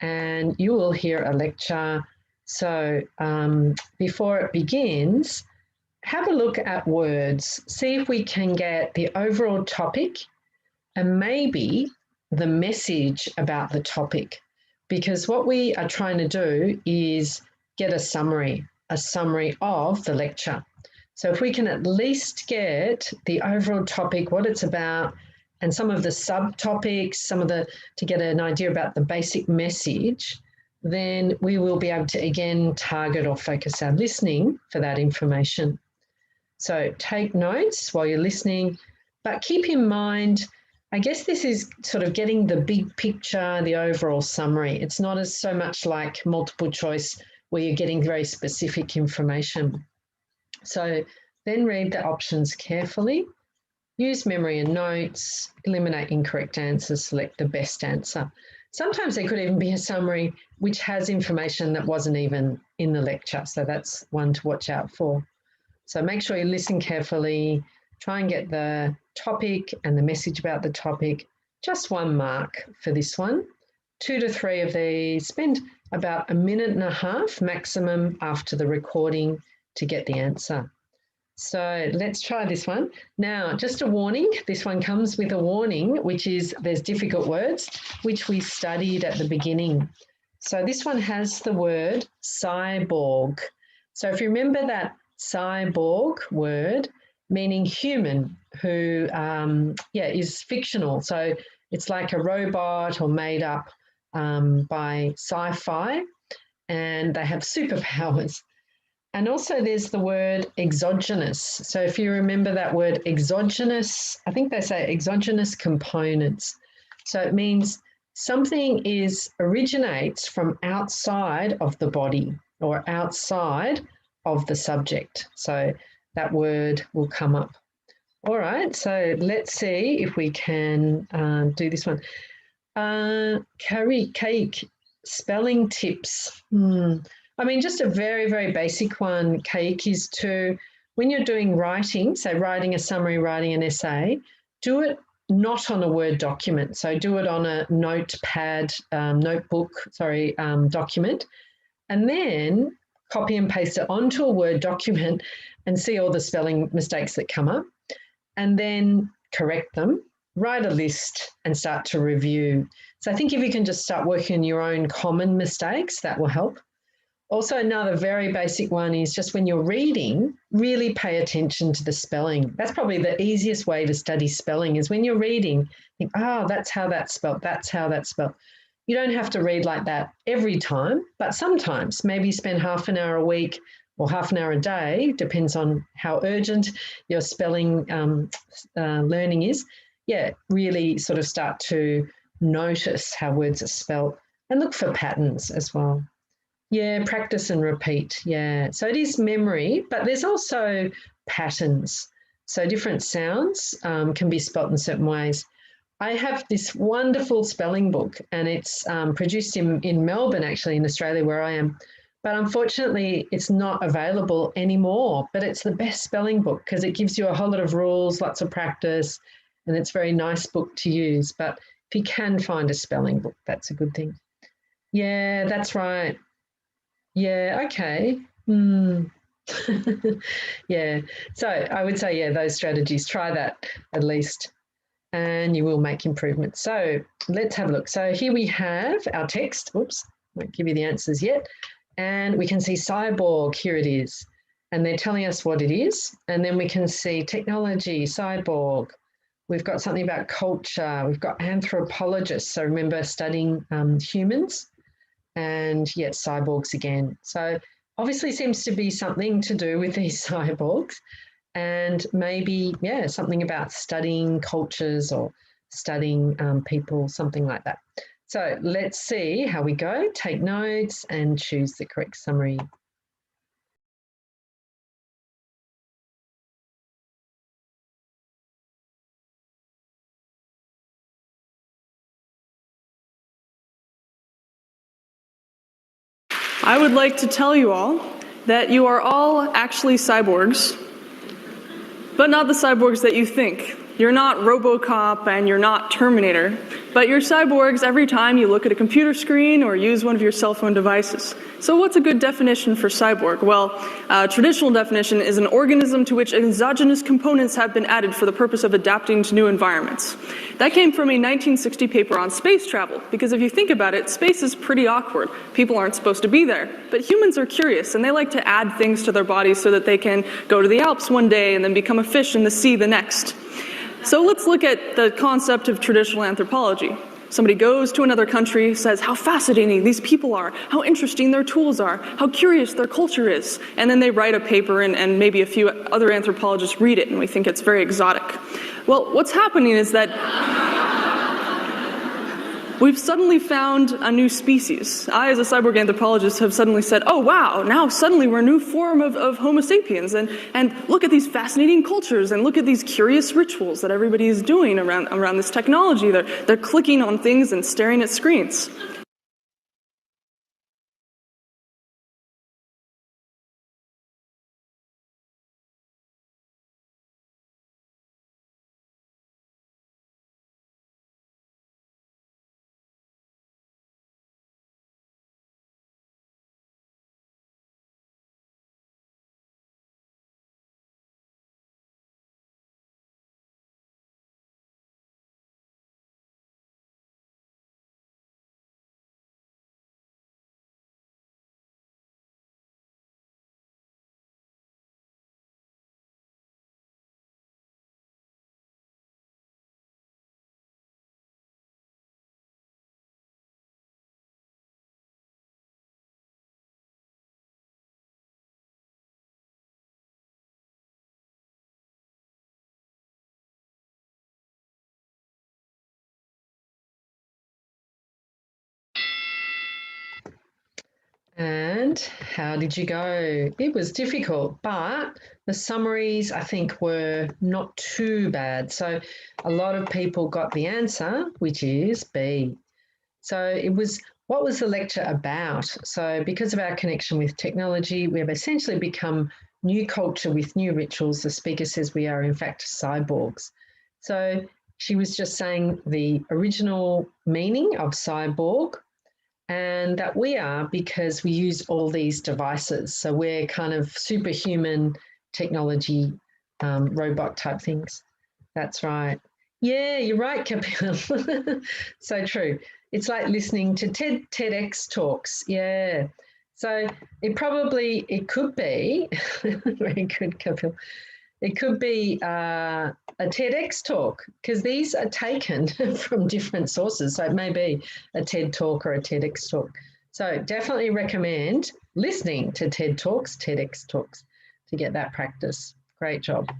and you will hear a lecture. So before it begins, have a look at words. See if we can get the overall topic and maybe the message about the topic, because what we are trying to do is get a summary of the lecture. So if we can at least get the overall topic, what it's about, and some of the subtopics, to get an idea about the basic message, then we will be able to again target or focus our listening for that information. So take notes while you're listening, but keep in mind, I guess this is sort of getting the big picture, the overall summary. It's not as so much like multiple choice where you're getting very specific information. So then read the options carefully, use memory and notes, eliminate incorrect answers, select the best answer. Sometimes there could even be a summary which has information that wasn't even in the lecture. So that's one to watch out for. So make sure you listen carefully, try and get the topic and the message about the topic. Just 1 mark for this one. 2 to 3 of these. Spend about 1.5 minutes maximum after the recording to get the answer. So let's try this one. Now, just a warning, this one comes with a warning, which is there's difficult words, which we studied at the beginning. So this one has the word cyborg. So if you remember that cyborg word, meaning human, who is fictional. So it's like a robot or made up by sci-fi, and they have superpowers. And also there's the word exogenous. So if you remember that word exogenous, I think they say exogenous components. So it means something originates from outside of the body or outside of the subject. So that word will come up. All right, so let's see if we can do this one. Cake, spelling tips. I mean, just a very, very basic one, Cake, is to, when you're doing writing, say writing a summary, writing an essay, do it not on a Word document. So do it on a document, and then copy and paste it onto a Word document and see all the spelling mistakes that come up, and then correct them, write a list and start to review. So I think if you can just start working on your own common mistakes, that will help. Also, another very basic one is just when you're reading, really pay attention to the spelling. That's probably the easiest way to study spelling is when you're reading, think, oh, that's how that's spelled, that's how that's spelled. You don't have to read like that every time, but sometimes maybe spend half an hour a week or half an hour a day, depends on how urgent your spelling learning is. Yeah, really sort of start to notice how words are spelled and look for patterns as well. Yeah, practice and repeat. Yeah. So it is memory, but there's also patterns. So different sounds can be spelt in certain ways. I have this wonderful spelling book, and it's produced in Melbourne, actually, in Australia, where I am. But unfortunately, it's not available anymore. But it's the best spelling book because it gives you a whole lot of rules, lots of practice, and it's a very nice book to use. But if you can find a spelling book, that's a good thing. Yeah, that's right. Yeah, okay. Yeah. So I would say, yeah, those strategies, try that at least, and you will make improvements. So let's have a look. So here we have our text. Oops, won't give you the answers yet. And we can see cyborg, here it is. And they're telling us what it is. And then we can see technology, cyborg. We've got something about culture. We've got anthropologists. So remember studying humans. And yet cyborgs again. So obviously seems to be something to do with these cyborgs, and maybe, yeah, something about studying cultures or studying people, something like that. So let's see how we go. Take notes and choose the correct summary. I would like to tell you all that you are all actually cyborgs, but not the cyborgs that you think. You're not RoboCop and you're not Terminator, but you're cyborgs every time you look at a computer screen or use one of your cell phone devices. So what's a good definition for cyborg? Well, a traditional definition is an organism to which exogenous components have been added for the purpose of adapting to new environments. That came from a 1960 paper on space travel, because if you think about it, space is pretty awkward. People aren't supposed to be there, but humans are curious and they like to add things to their bodies so that they can go to the Alps one day and then become a fish in the sea the next. So let's look at the concept of traditional anthropology. Somebody goes to another country, says how fascinating these people are, how interesting their tools are, how curious their culture is, and then they write a paper and maybe a few other anthropologists read it and we think it's very exotic. Well, what's happening is that we've suddenly found a new species. I, as a cyborg anthropologist, have suddenly said, oh wow, now suddenly we're a new form of Homo sapiens, and look at these fascinating cultures, and look at these curious rituals that everybody is doing around this technology. They're clicking on things and staring at screens. And how did you go? It was difficult, but the summaries I think were not too bad. So a lot of people got the answer, which is B. So it was, what was the lecture about? So because of our connection with technology, we have essentially become new culture with new rituals. The speaker says we are in fact cyborgs. So she was just saying the original meaning of cyborg, and that we are because we use all these devices. So we're kind of superhuman technology, robot type things. That's right. Yeah, you're right, Kapil. So true. It's like listening to TEDx talks. Yeah. So it could be, very good, Kapil. It could be a TEDx talk, because these are taken from different sources. So it may be a TED talk or a TEDx talk. So definitely recommend listening to TED Talks, TEDx talks to get that practice. Great job.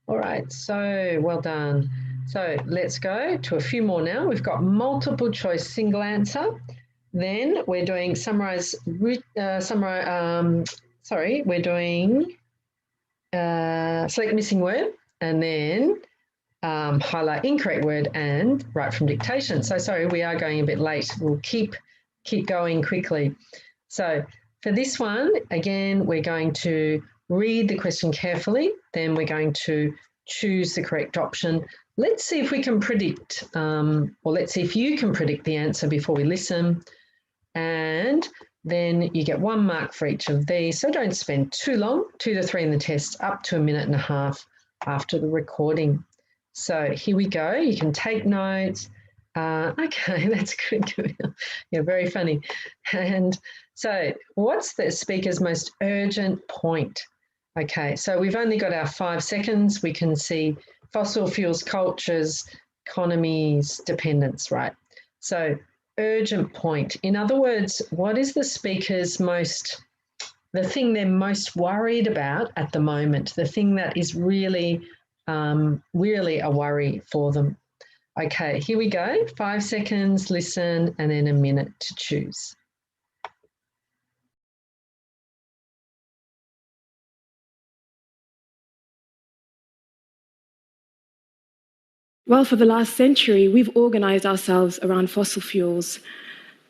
All right, so well done. So let's go to a few more now. We've got multiple choice single answer. Then we're doing we're doing select missing word, and then highlight incorrect word and write from dictation. So sorry, we are going a bit late. We'll keep going quickly. So for this one, again, we're going to read the question carefully. Then we're going to choose the correct option. Let's see if we can predict, or let's see if you can predict the answer before we listen. And then you get 1 mark for each of these. So don't spend too long, 2 to 3 in the test, up to 1.5 minutes after the recording. So here we go. You can take notes. Okay, that's good. You're very funny. And so what's the speaker's most urgent point? Okay, so we've only got our 5 seconds. We can see fossil fuels, cultures, economies, dependence, right? So urgent point. In other words, what is the speaker's the thing they're most worried about at the moment, the thing that is really, really a worry for them? Okay, here we go. 5 seconds, listen, and then 1 minute to choose. Well, for the last century, we've organized ourselves around fossil fuels.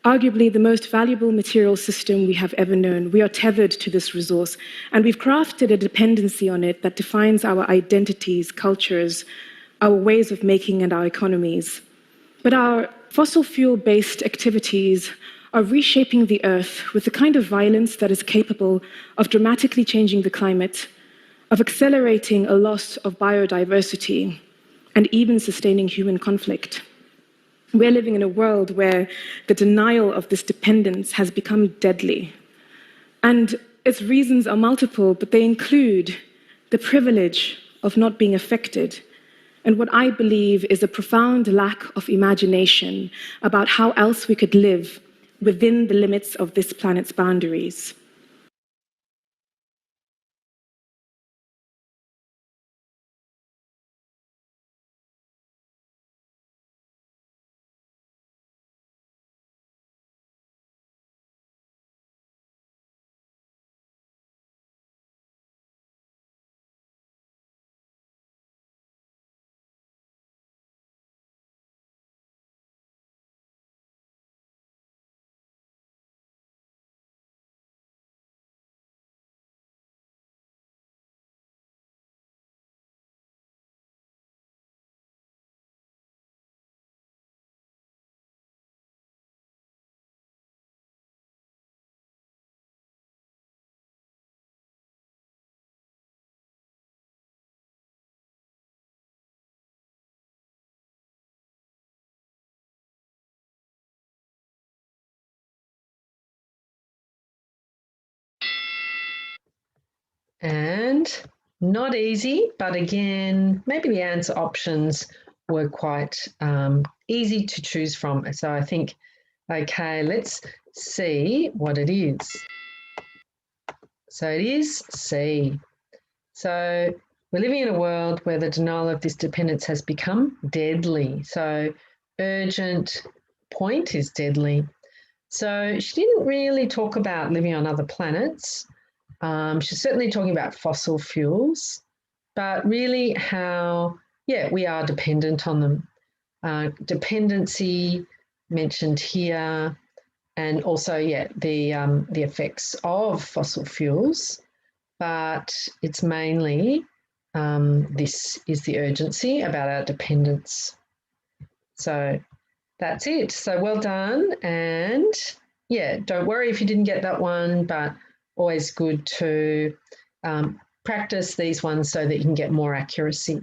Arguably the most valuable material system we have ever known. We are tethered to this resource, and we've crafted a dependency on it that defines our identities, cultures, our ways of making, and our economies. But our fossil fuel-based activities are reshaping the Earth with the kind of violence that is capable of dramatically changing the climate, of accelerating a loss of biodiversity, and even sustaining human conflict. We're living in a world where the denial of this dependence has become deadly. And its reasons are multiple, but they include the privilege of not being affected, and what I believe is a profound lack of imagination about how else we could live within the limits of this planet's boundaries. And not easy, but again, maybe the answer options were quite easy to choose from. So I think, okay, let's see what it is. So it is C. So we're living in a world where the denial of this dependence has become deadly. So urgent point is deadly. So she didn't really talk about living on other planets. She's certainly talking about fossil fuels, but really how, we are dependent on them. Dependency mentioned here, and also, the effects of fossil fuels, but it's mainly this is the urgency about our dependence. So that's it. So well done, and don't worry if you didn't get that one, but always good to practice these ones so that you can get more accuracy.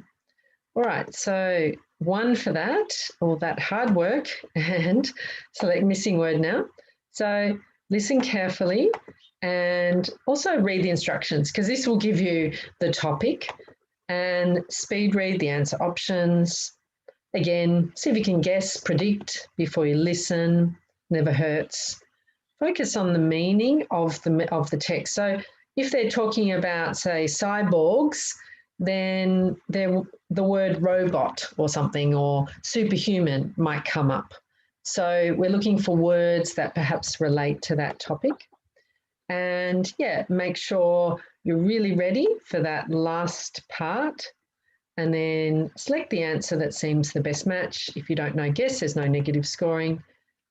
All right, so 1 for that, or that hard work, and select missing word now. So listen carefully, And also read the instructions, because this will give you the topic, and speed read the answer options. Again, see if you can guess, predict before you listen, never hurts. Focus on the meaning of the text. So if they're talking about, say, cyborgs, then the word robot or something, or superhuman might come up. So we're looking for words that perhaps relate to that topic. And yeah, make sure you're really ready for that last part, and then select the answer that seems the best match. If you don't know, guess, there's no negative scoring,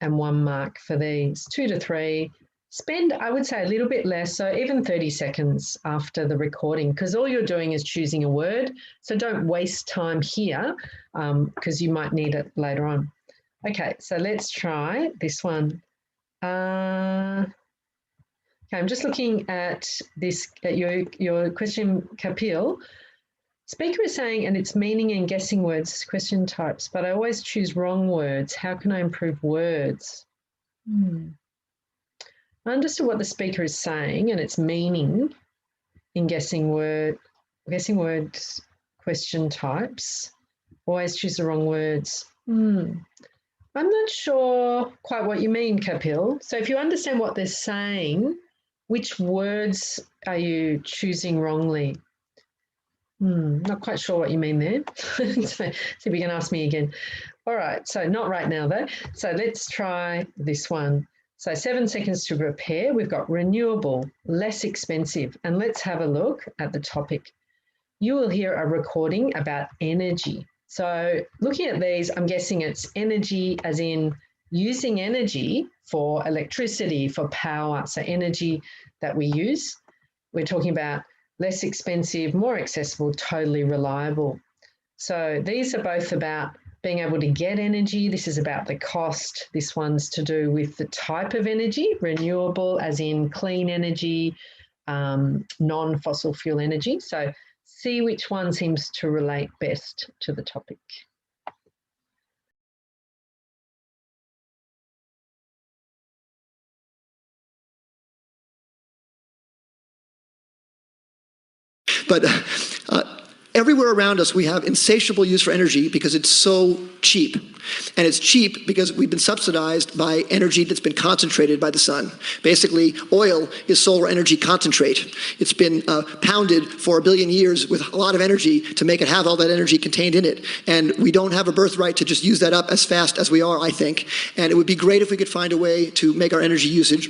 and 1 mark for these. 2 to 3. Spend, I would say, a little bit less, so even 30 seconds after the recording, because all you're doing is choosing a word. So don't waste time here, because you might need it later on. Okay, so let's try this one. Okay, I'm just looking at this, at your question, Kapil. Speaker is saying, and it's meaning and guessing words, question types, but I always choose wrong words. How can I improve words? I understood what the speaker is saying, and it's meaning in guessing words, question types. Always choose the wrong words. I'm not sure quite what you mean, Kapil. So if you understand what they're saying, which words are you choosing wrongly? Not quite sure what you mean there. So see if you can ask me again. All right, so not right now though. So let's try this one. So 7 seconds to prepare. We've got renewable, less expensive, and let's have a look at the topic. You will hear a recording about energy. So looking at these, I'm guessing it's energy as in using energy for electricity, for power. So energy that we use. We're talking about less expensive, more accessible, totally reliable. So these are both about being able to get energy. This is about the cost. This one's to do with the type of energy, renewable as in clean energy, non-fossil fuel energy. So see which one seems to relate best to the topic. But everywhere around us, we have insatiable use for energy because it's so cheap. And it's cheap because we've been subsidized by energy that's been concentrated by the sun. Basically, oil is solar energy concentrate. It's been pounded for 1 billion years with a lot of energy to make it have all that energy contained in it. And we don't have a birthright to just use that up as fast as we are, I think. And it would be great if we could find a way to make our energy usage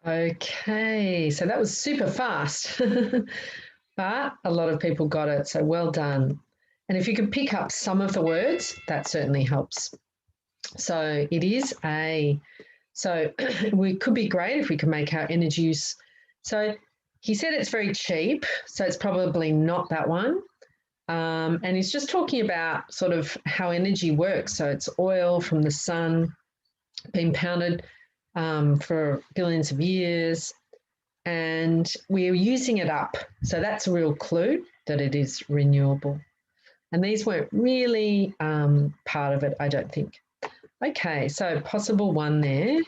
Okay, so that was super fast, but a lot of people got it, so well done. And if you could pick up some of the words, that certainly helps. So it is A. So we could be great if we could make our energy use. So he said it's very cheap, so it's probably not that one. And he's just talking about sort of how energy works. So it's oil from the sun being pounded for billions of years, and we're using it up. So that's a real clue that it is renewable. And these weren't really part of it, I don't think. Okay, so possible one there.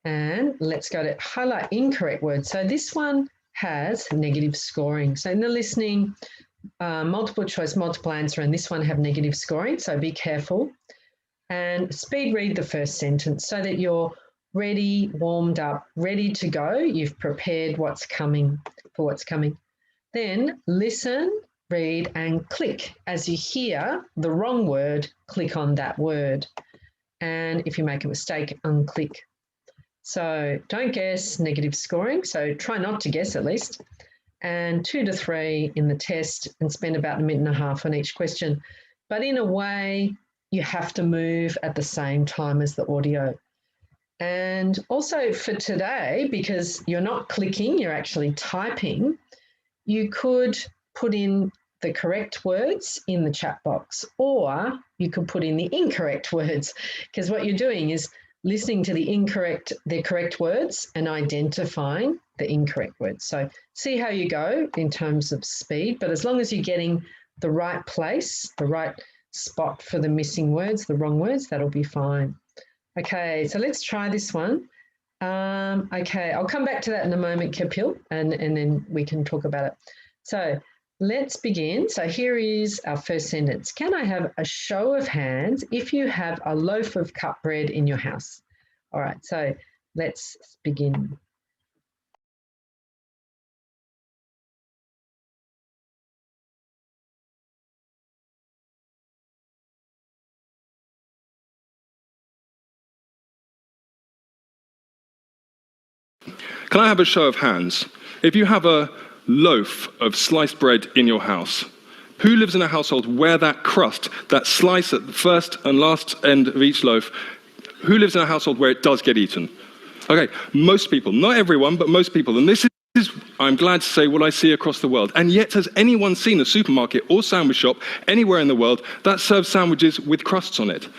And let's go to highlight incorrect words. So this one has negative scoring. So in the listening, multiple choice, multiple answer, and this one have negative scoring. So be careful. And speed read the first sentence so that you're ready, warmed up, ready to go. You've prepared what's coming for what's coming. Then listen, read, and click. As you hear the wrong word, click on that word. And if you make a mistake, unclick. So don't guess, negative scoring. So try not to guess at least. And 2 to 3 in the test, and spend about 1.5 minutes on each question. But in a way, you have to move at the same time as the audio. And also for today, because you're not clicking, you're actually typing, you could put in the correct words in the chat box, or you could put in the incorrect words, because what you're doing is listening to the correct words and identifying the incorrect words. So see how you go in terms of speed, but as long as you're getting the right place, the right spot for the missing words, the wrong words, that'll be fine. Okay, so let's try this one. Okay, I'll come back to that in a moment, Kapil, and then we can talk about it. So let's begin. So here is our first sentence. Can I have a show of hands if you have a loaf of cut bread in your house? All right, so let's begin. Can I have a show of hands? If you have a loaf of sliced bread in your house, who lives in a household where that crust, that slice at the first and last end of each loaf, who lives in a household where it does get eaten? Okay, most people, not everyone, but most people. And this is, I'm glad to say, what I see across the world. And yet, has anyone seen a supermarket or sandwich shop anywhere in the world that serves sandwiches with crusts on it?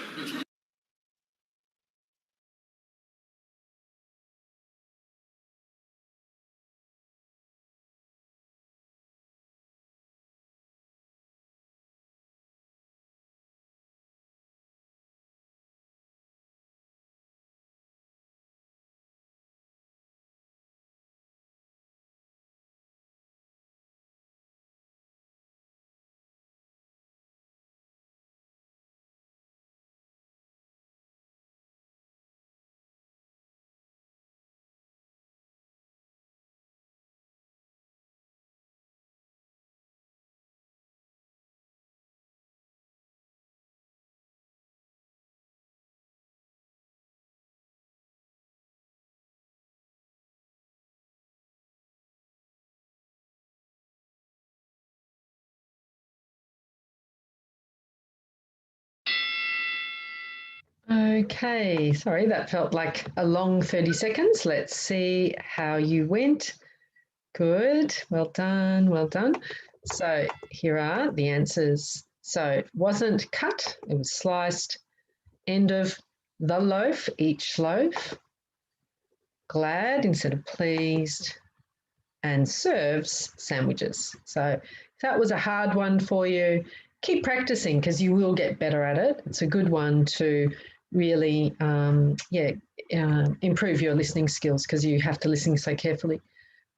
Okay, sorry, that felt like a long 30 seconds. Let's see how you went. Good, well done, well done. So here are the answers. So it wasn't cut, it was sliced. End of the loaf, each loaf. Glad instead of pleased. And serves sandwiches. So if that was a hard one for you, keep practicing because you will get better at it. It's a good one to really, improve your listening skills because you have to listen so carefully.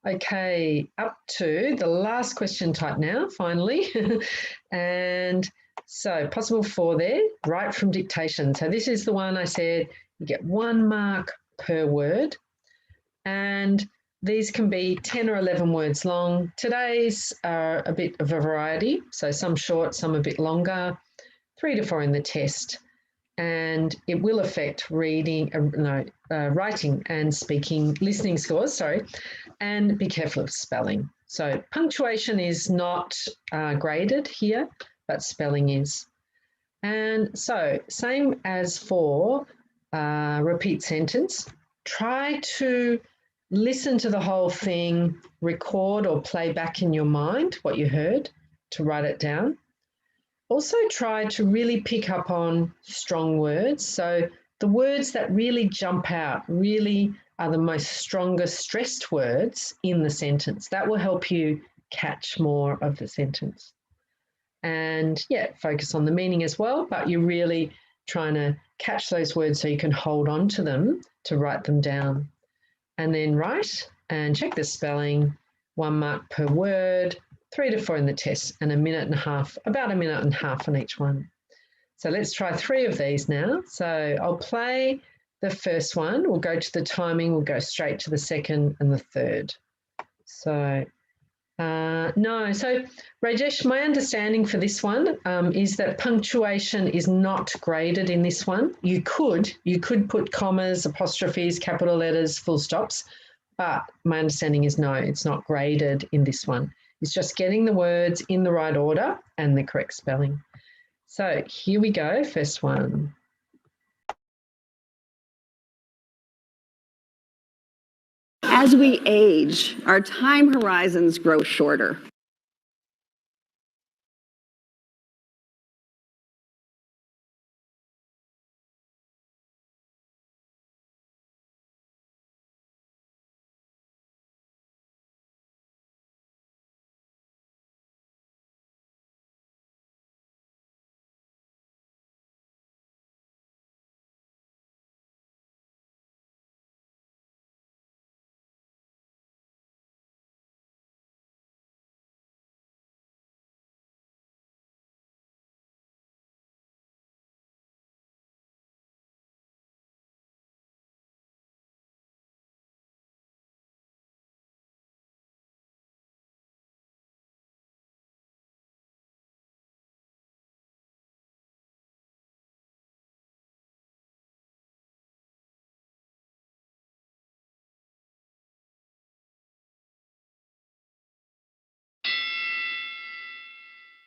Okay, up to the last question type now, finally. And so possible 4 there, right from dictation. So this is the one I said you get 1 mark per word. And these can be 10 or 11 words long. Today's are a bit of a variety, so some short, some a bit longer, 3 to 4 in the test. And it will affect writing and speaking, listening scores, sorry, and be careful of spelling. So punctuation is not graded here, but spelling is. And so same as for repeat sentence, try to listen to the whole thing, record or play back in your mind what you heard to write it down. Also try to really pick up on strong words. So the words that really jump out really are the most strongest stressed words in the sentence. That will help you catch more of the sentence. And focus on the meaning as well, but you're really trying to catch those words so you can hold on to them to write them down. And then write and check the spelling, 1 mark per word, 3 to 4 in the test, and about a minute and a half on each one. So let's try 3 of these now. So I'll play the first one. We'll go to the timing. We'll go straight to the second and the third. So So Rajesh, my understanding for this one is that punctuation is not graded in this one. You could put commas, apostrophes, capital letters, full stops, but my understanding is no, it's not graded in this one. It's just getting the words in the right order and the correct spelling. So here we go, first one. As we age, our time horizons grow shorter.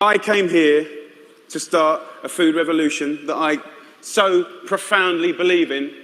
I came here to start a food revolution that I so profoundly believe in.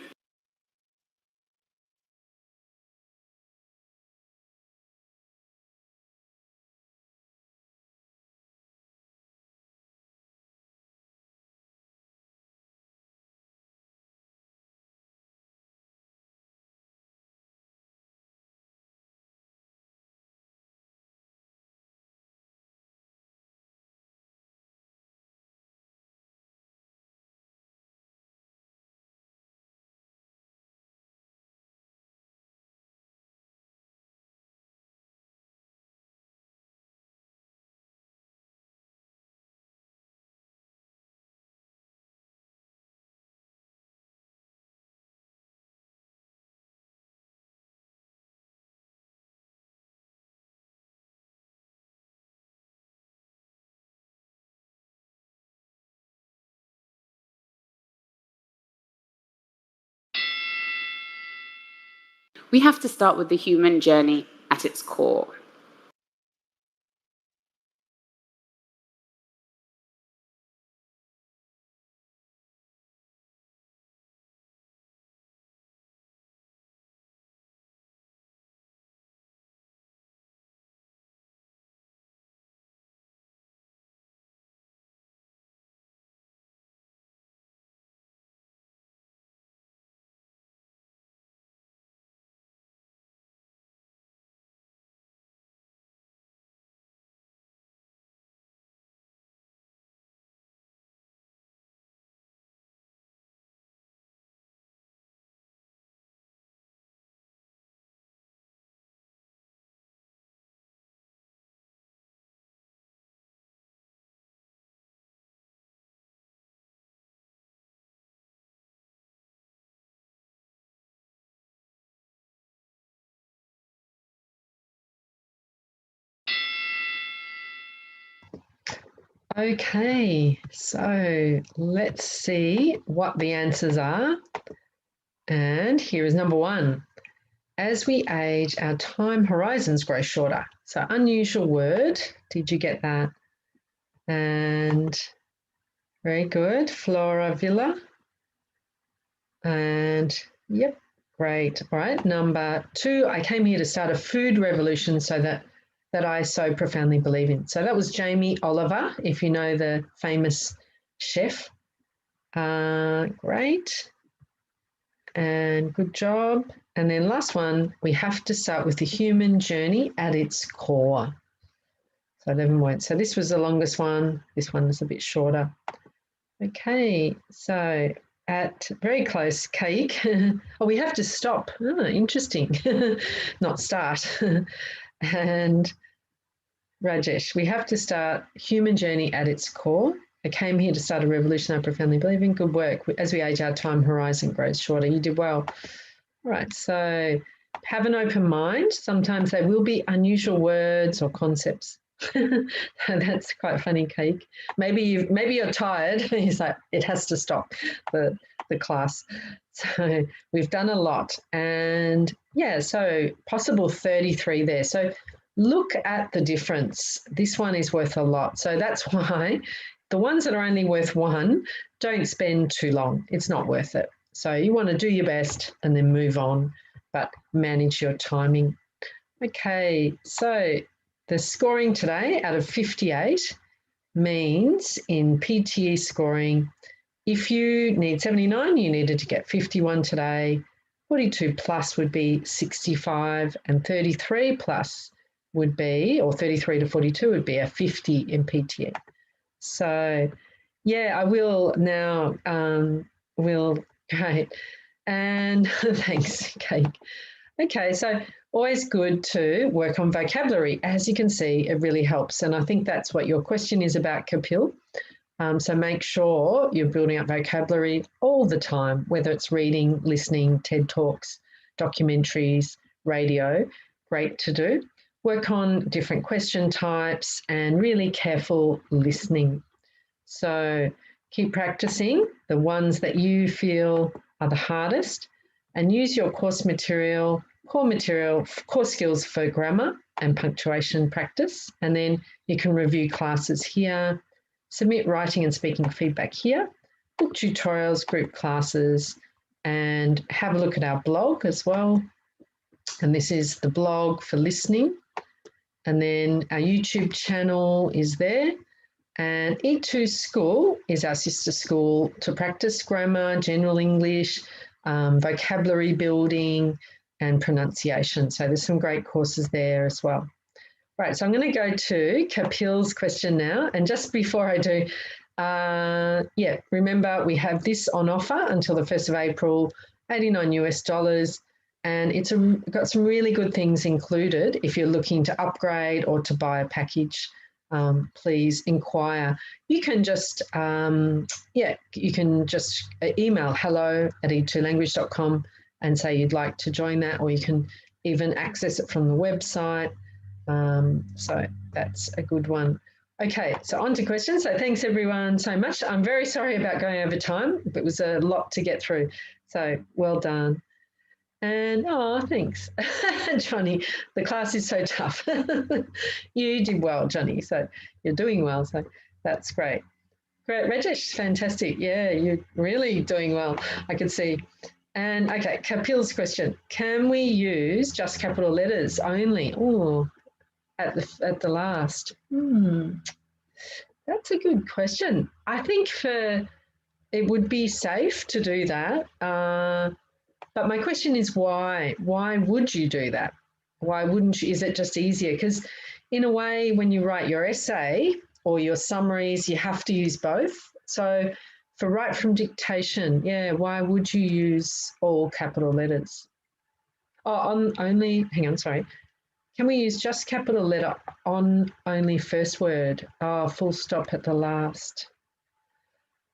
We have to start with the human journey at its core. Okay, so let's see what the answers are. And here is number one. As we age, our time horizons grow shorter. So unusual word. Did you get that? And very good. Flora Villa. And yep, great. All right, number two. I came here to start a food revolution so that I so profoundly believe in. So that was Jamie Oliver, if you know the famous chef. Great. And good job. And then last one, we have to start with the human journey at its core. So 11 points. So this was the longest one. This one is a bit shorter. Okay, so at very close, cake. Oh, we have to stop. Oh, interesting. Not start. And Rajesh, we have to start human journey at its core. I came here to start a revolution I profoundly believe in. Good work. As we age, our time horizon grows shorter. You did well. All right, so have an open mind. Sometimes they will be unusual words or concepts. That's quite funny, Cake. Maybe you're tired. He's like, it has to stop the class. So we've done a lot. And yeah, so possible 33 there. So look at the difference. This one is worth a lot. So that's why the ones that are only worth one, don't spend too long. It's not worth it. So you want to do your best and then move on. but manage your timing. Okay, so the scoring today out of 58 means in PTE scoring, if you need 79, you needed to get 51 today. 42 plus would be 65, and 33 plus would be, or 33 to 42 would be a 50 in PTE. So, yeah, I will now, great. And thanks, Kate. Okay, so always good to work on vocabulary. As you can see, it really helps. And I think that's what your question is about, Kapil. So make sure you're building up vocabulary all the time, whether it's reading, listening, TED Talks, documentaries, radio, great to do. Work on different question types and really careful listening. So keep practicing the ones that you feel are the hardest, and use your course skills for grammar and punctuation practice. And then you can review classes here, submit writing and speaking feedback here, book tutorials, group classes, and have a look at our blog as well. And this is the blog for listening. And then our YouTube channel is there. And E2 School is our sister school to practice grammar, general English, vocabulary building, and pronunciation. So there's some great courses there as well. Right, so I'm going to go to Kapil's question now. And just before I do, remember we have this on offer until the 1st of April, $89 US. And it's got some really good things included. If you're looking to upgrade or to buy a package, please inquire. You can just, email hello@e2language.com and say you'd like to join that, or you can even access it from the website. So that's a good one. Okay, so on to questions. So thanks everyone so much. I'm very sorry about going over time. It was a lot to get through. So well done. And, thanks, Johnny. The class is so tough. You did well, Johnny. So you're doing well. So that's great. Great, Rajesh, fantastic. Yeah, you're really doing well, I could see. And, okay, Kapil's question. Can we use just capital letters only? Oh, at the last. That's a good question. I think it would be safe to do that. But my question is why? Why would you do that? Why wouldn't you? Is it just easier? Because in a way, when you write your essay or your summaries, you have to use both. So for write from dictation, why would you use all capital letters? Hang on, sorry. Can we use just capital letter on only first word? Full stop at the last.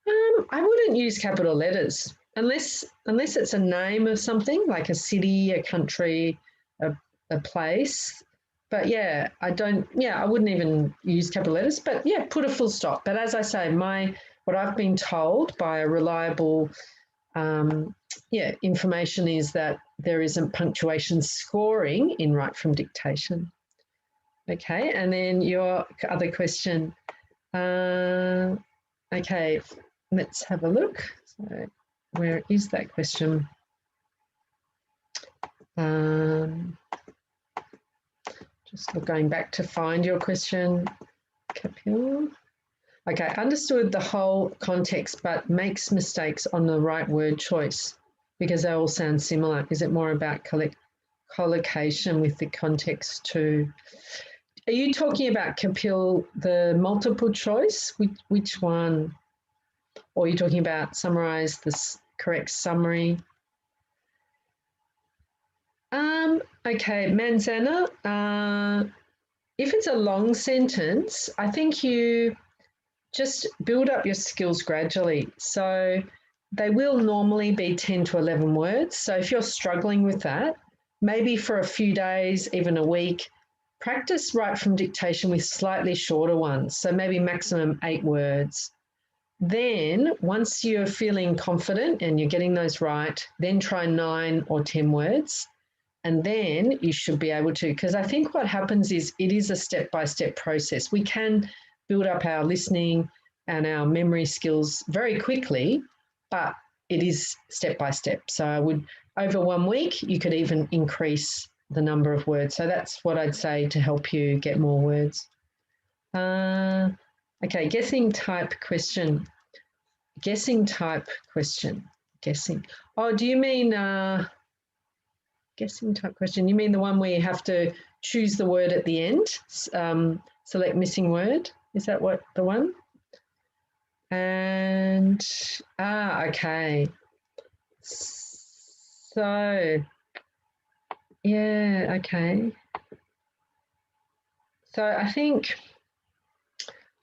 I wouldn't use capital letters. Unless it's a name of something, like a city, a country, a place. But I wouldn't even use capital letters, but put a full stop. But as I say, what I've been told by a reliable information is that there isn't punctuation scoring in write from dictation. Okay, and then your other question. Okay, let's have a look. So, where is that question? Just going back to find your question, Kapil. Okay, understood the whole context, but makes mistakes on the right word choice because they all sound similar. Is it more about collocation with the context too? Are you talking about, Kapil, the multiple choice? Which one? Or are you talking about summarize this correct summary? Okay, Manzana, if it's a long sentence, I think you just build up your skills gradually. So they will normally be 10 to 11 words. So if you're struggling with that, maybe for a few days, even a week, practice write from dictation with slightly shorter ones. So maybe maximum 8 words. Then once you're feeling confident and you're getting those right, then try 9 or 10 words. And then you should be able to, because I think what happens is it is a step-by-step process. We can build up our listening and our memory skills very quickly, but it is step by step. So I would, over 1 week, you could even increase the number of words. So that's what I'd say to help you get more words. Okay, guessing type question. Guessing type question. Guessing. Oh, do you mean guessing type question? You mean the one where you have to choose the word at the end? Select missing word. Is that what the one? And okay. So yeah, okay. So I think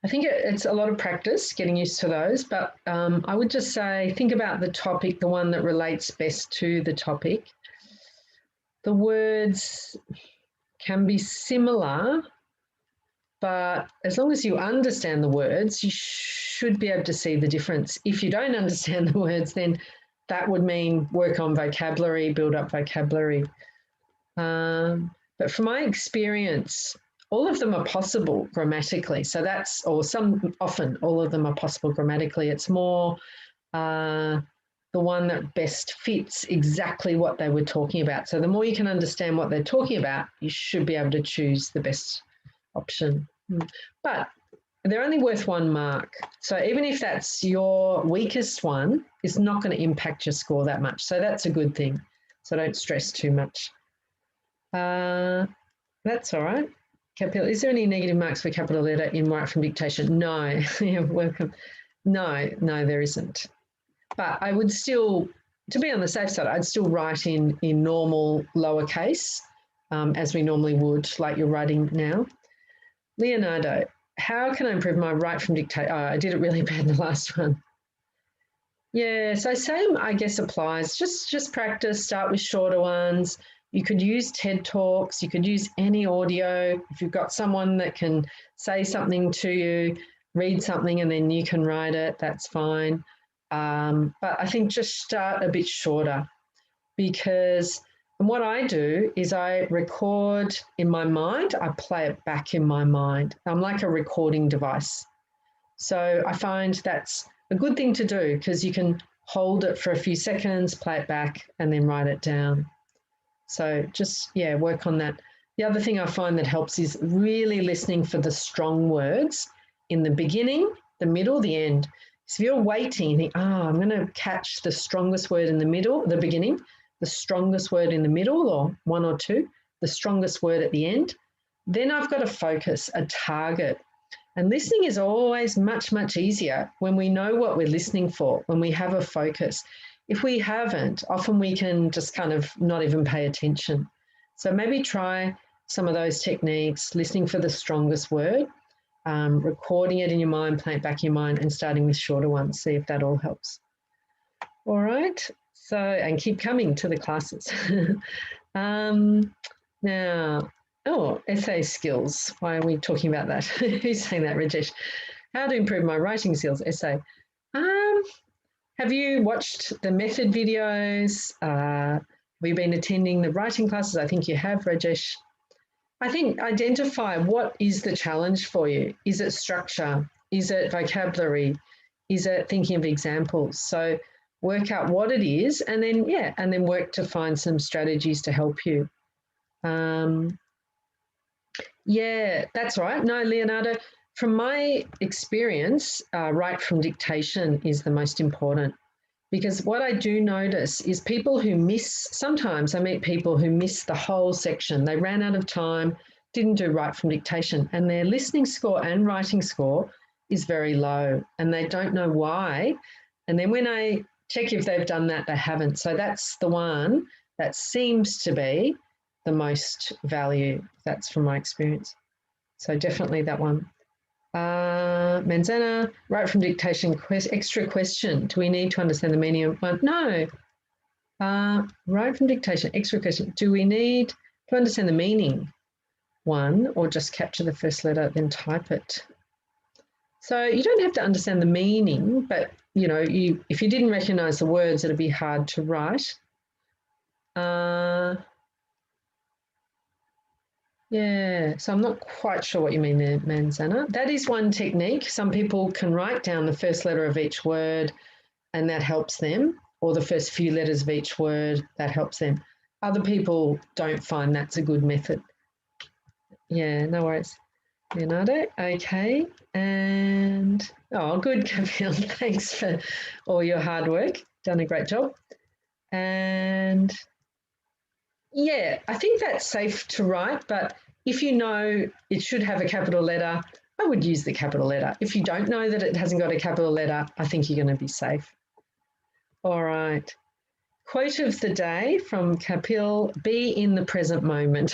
it's a lot of practice getting used to those, but I would just say think about the topic, the one that relates best to the topic. The words can be similar, but as long as you understand the words, you should be able to see the difference. If you don't understand the words, then that would mean work on vocabulary, build up vocabulary. But from my experience, all of them are possible grammatically. So that's, or often all of them are possible grammatically. It's more the one that best fits exactly what they were talking about. So the more you can understand what they're talking about, you should be able to choose the best option. But they're only worth 1 mark. So even if that's your weakest one, it's not going to impact your score that much. So that's a good thing. So don't stress too much. That's all right. Capital. Is there any negative marks for capital letter in right from dictation? No. You're welcome. No, there isn't. But I would still, to be on the safe side, I'd still write in normal lowercase, as we normally would, like you're writing now. Leonardo, how can I improve my right from dictation? Oh, I did it really bad in the last one. Yeah, so same, I guess, applies. Just practice, start with shorter ones. You could use TED Talks. You could use any audio. If you've got someone that can say something to you, read something and then you can write it, that's fine. But I think just start a bit shorter because what I do is I record in my mind, I play it back in my mind. I'm like a recording device. So I find that's a good thing to do because you can hold it for a few seconds, play it back and then write it down. So just, yeah, work on that. The other thing I find that helps is really listening for the strong words in the beginning, the middle, the end. So if you're waiting, you think, I'm going to catch the strongest word in the middle, the beginning, the strongest word in the middle or 1 or 2, the strongest word at the end, then I've got to focus, a target. And listening is always much, much easier when we know what we're listening for, when we have a focus. If we haven't, often we can just kind of not even pay attention. So maybe try some of those techniques, listening for the strongest word, recording it in your mind, playing it back in your mind, and starting with shorter ones. See if that all helps. All right. So, and keep coming to the classes. Now, essay skills. Why are we talking about that? Who's saying that, Rajesh? How to improve my writing skills, essay. Have you watched the method videos? Have you been attending the writing classes? I think you have, Rajesh. I think identify what is the challenge for you. Is it structure? Is it vocabulary? Is it thinking of examples? So work out what it is and then work to find some strategies to help you. Yeah, that's right. No, Leonardo, from my experience, write from dictation is the most important. Because what I do notice is people who sometimes I meet people who miss the whole section. They ran out of time, didn't do write from dictation, and their listening score and writing score is very low, and they don't know why. And then when I check if they've done that, they haven't. So that's the one that seems to be the most value. That's from my experience. So definitely that one. Manzana, write from dictation, extra question. Do we need to understand the meaning of one? No. Write from dictation, extra question. Do we need to understand the meaning? One, or just capture the first letter, then type it. So you don't have to understand the meaning, but if you didn't recognize the words, it'd be hard to write. Yeah, so I'm not quite sure what you mean there, Manzana. That is one technique. Some people can write down the first letter of each word and that helps them. or the first few letters of each word. That helps them. Other people don't find that's a good method. Yeah, no worries. Leonardo, okay. And, oh, good, Camille. Thanks for all your hard work. Done a great job. And, yeah, I think that's safe to write, but if you know it should have a capital letter, I would use the capital letter. If you don't know that it hasn't got a capital letter, I think you're going to be safe. All right. Quote of the day from Kapil, be in the present moment.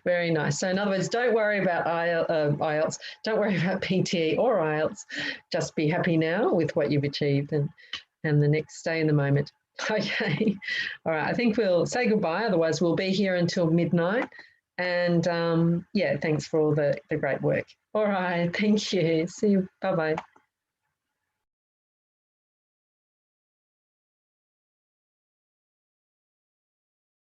Very nice. So in other words, don't worry about IELTS, don't worry about PTE or IELTS, just be happy now with what you've achieved and the next stay in the moment. Okay. All right. I think we'll say goodbye. Otherwise, we'll be here until midnight. And yeah, thanks for all the great work. All right. Thank you. See you. Bye-bye.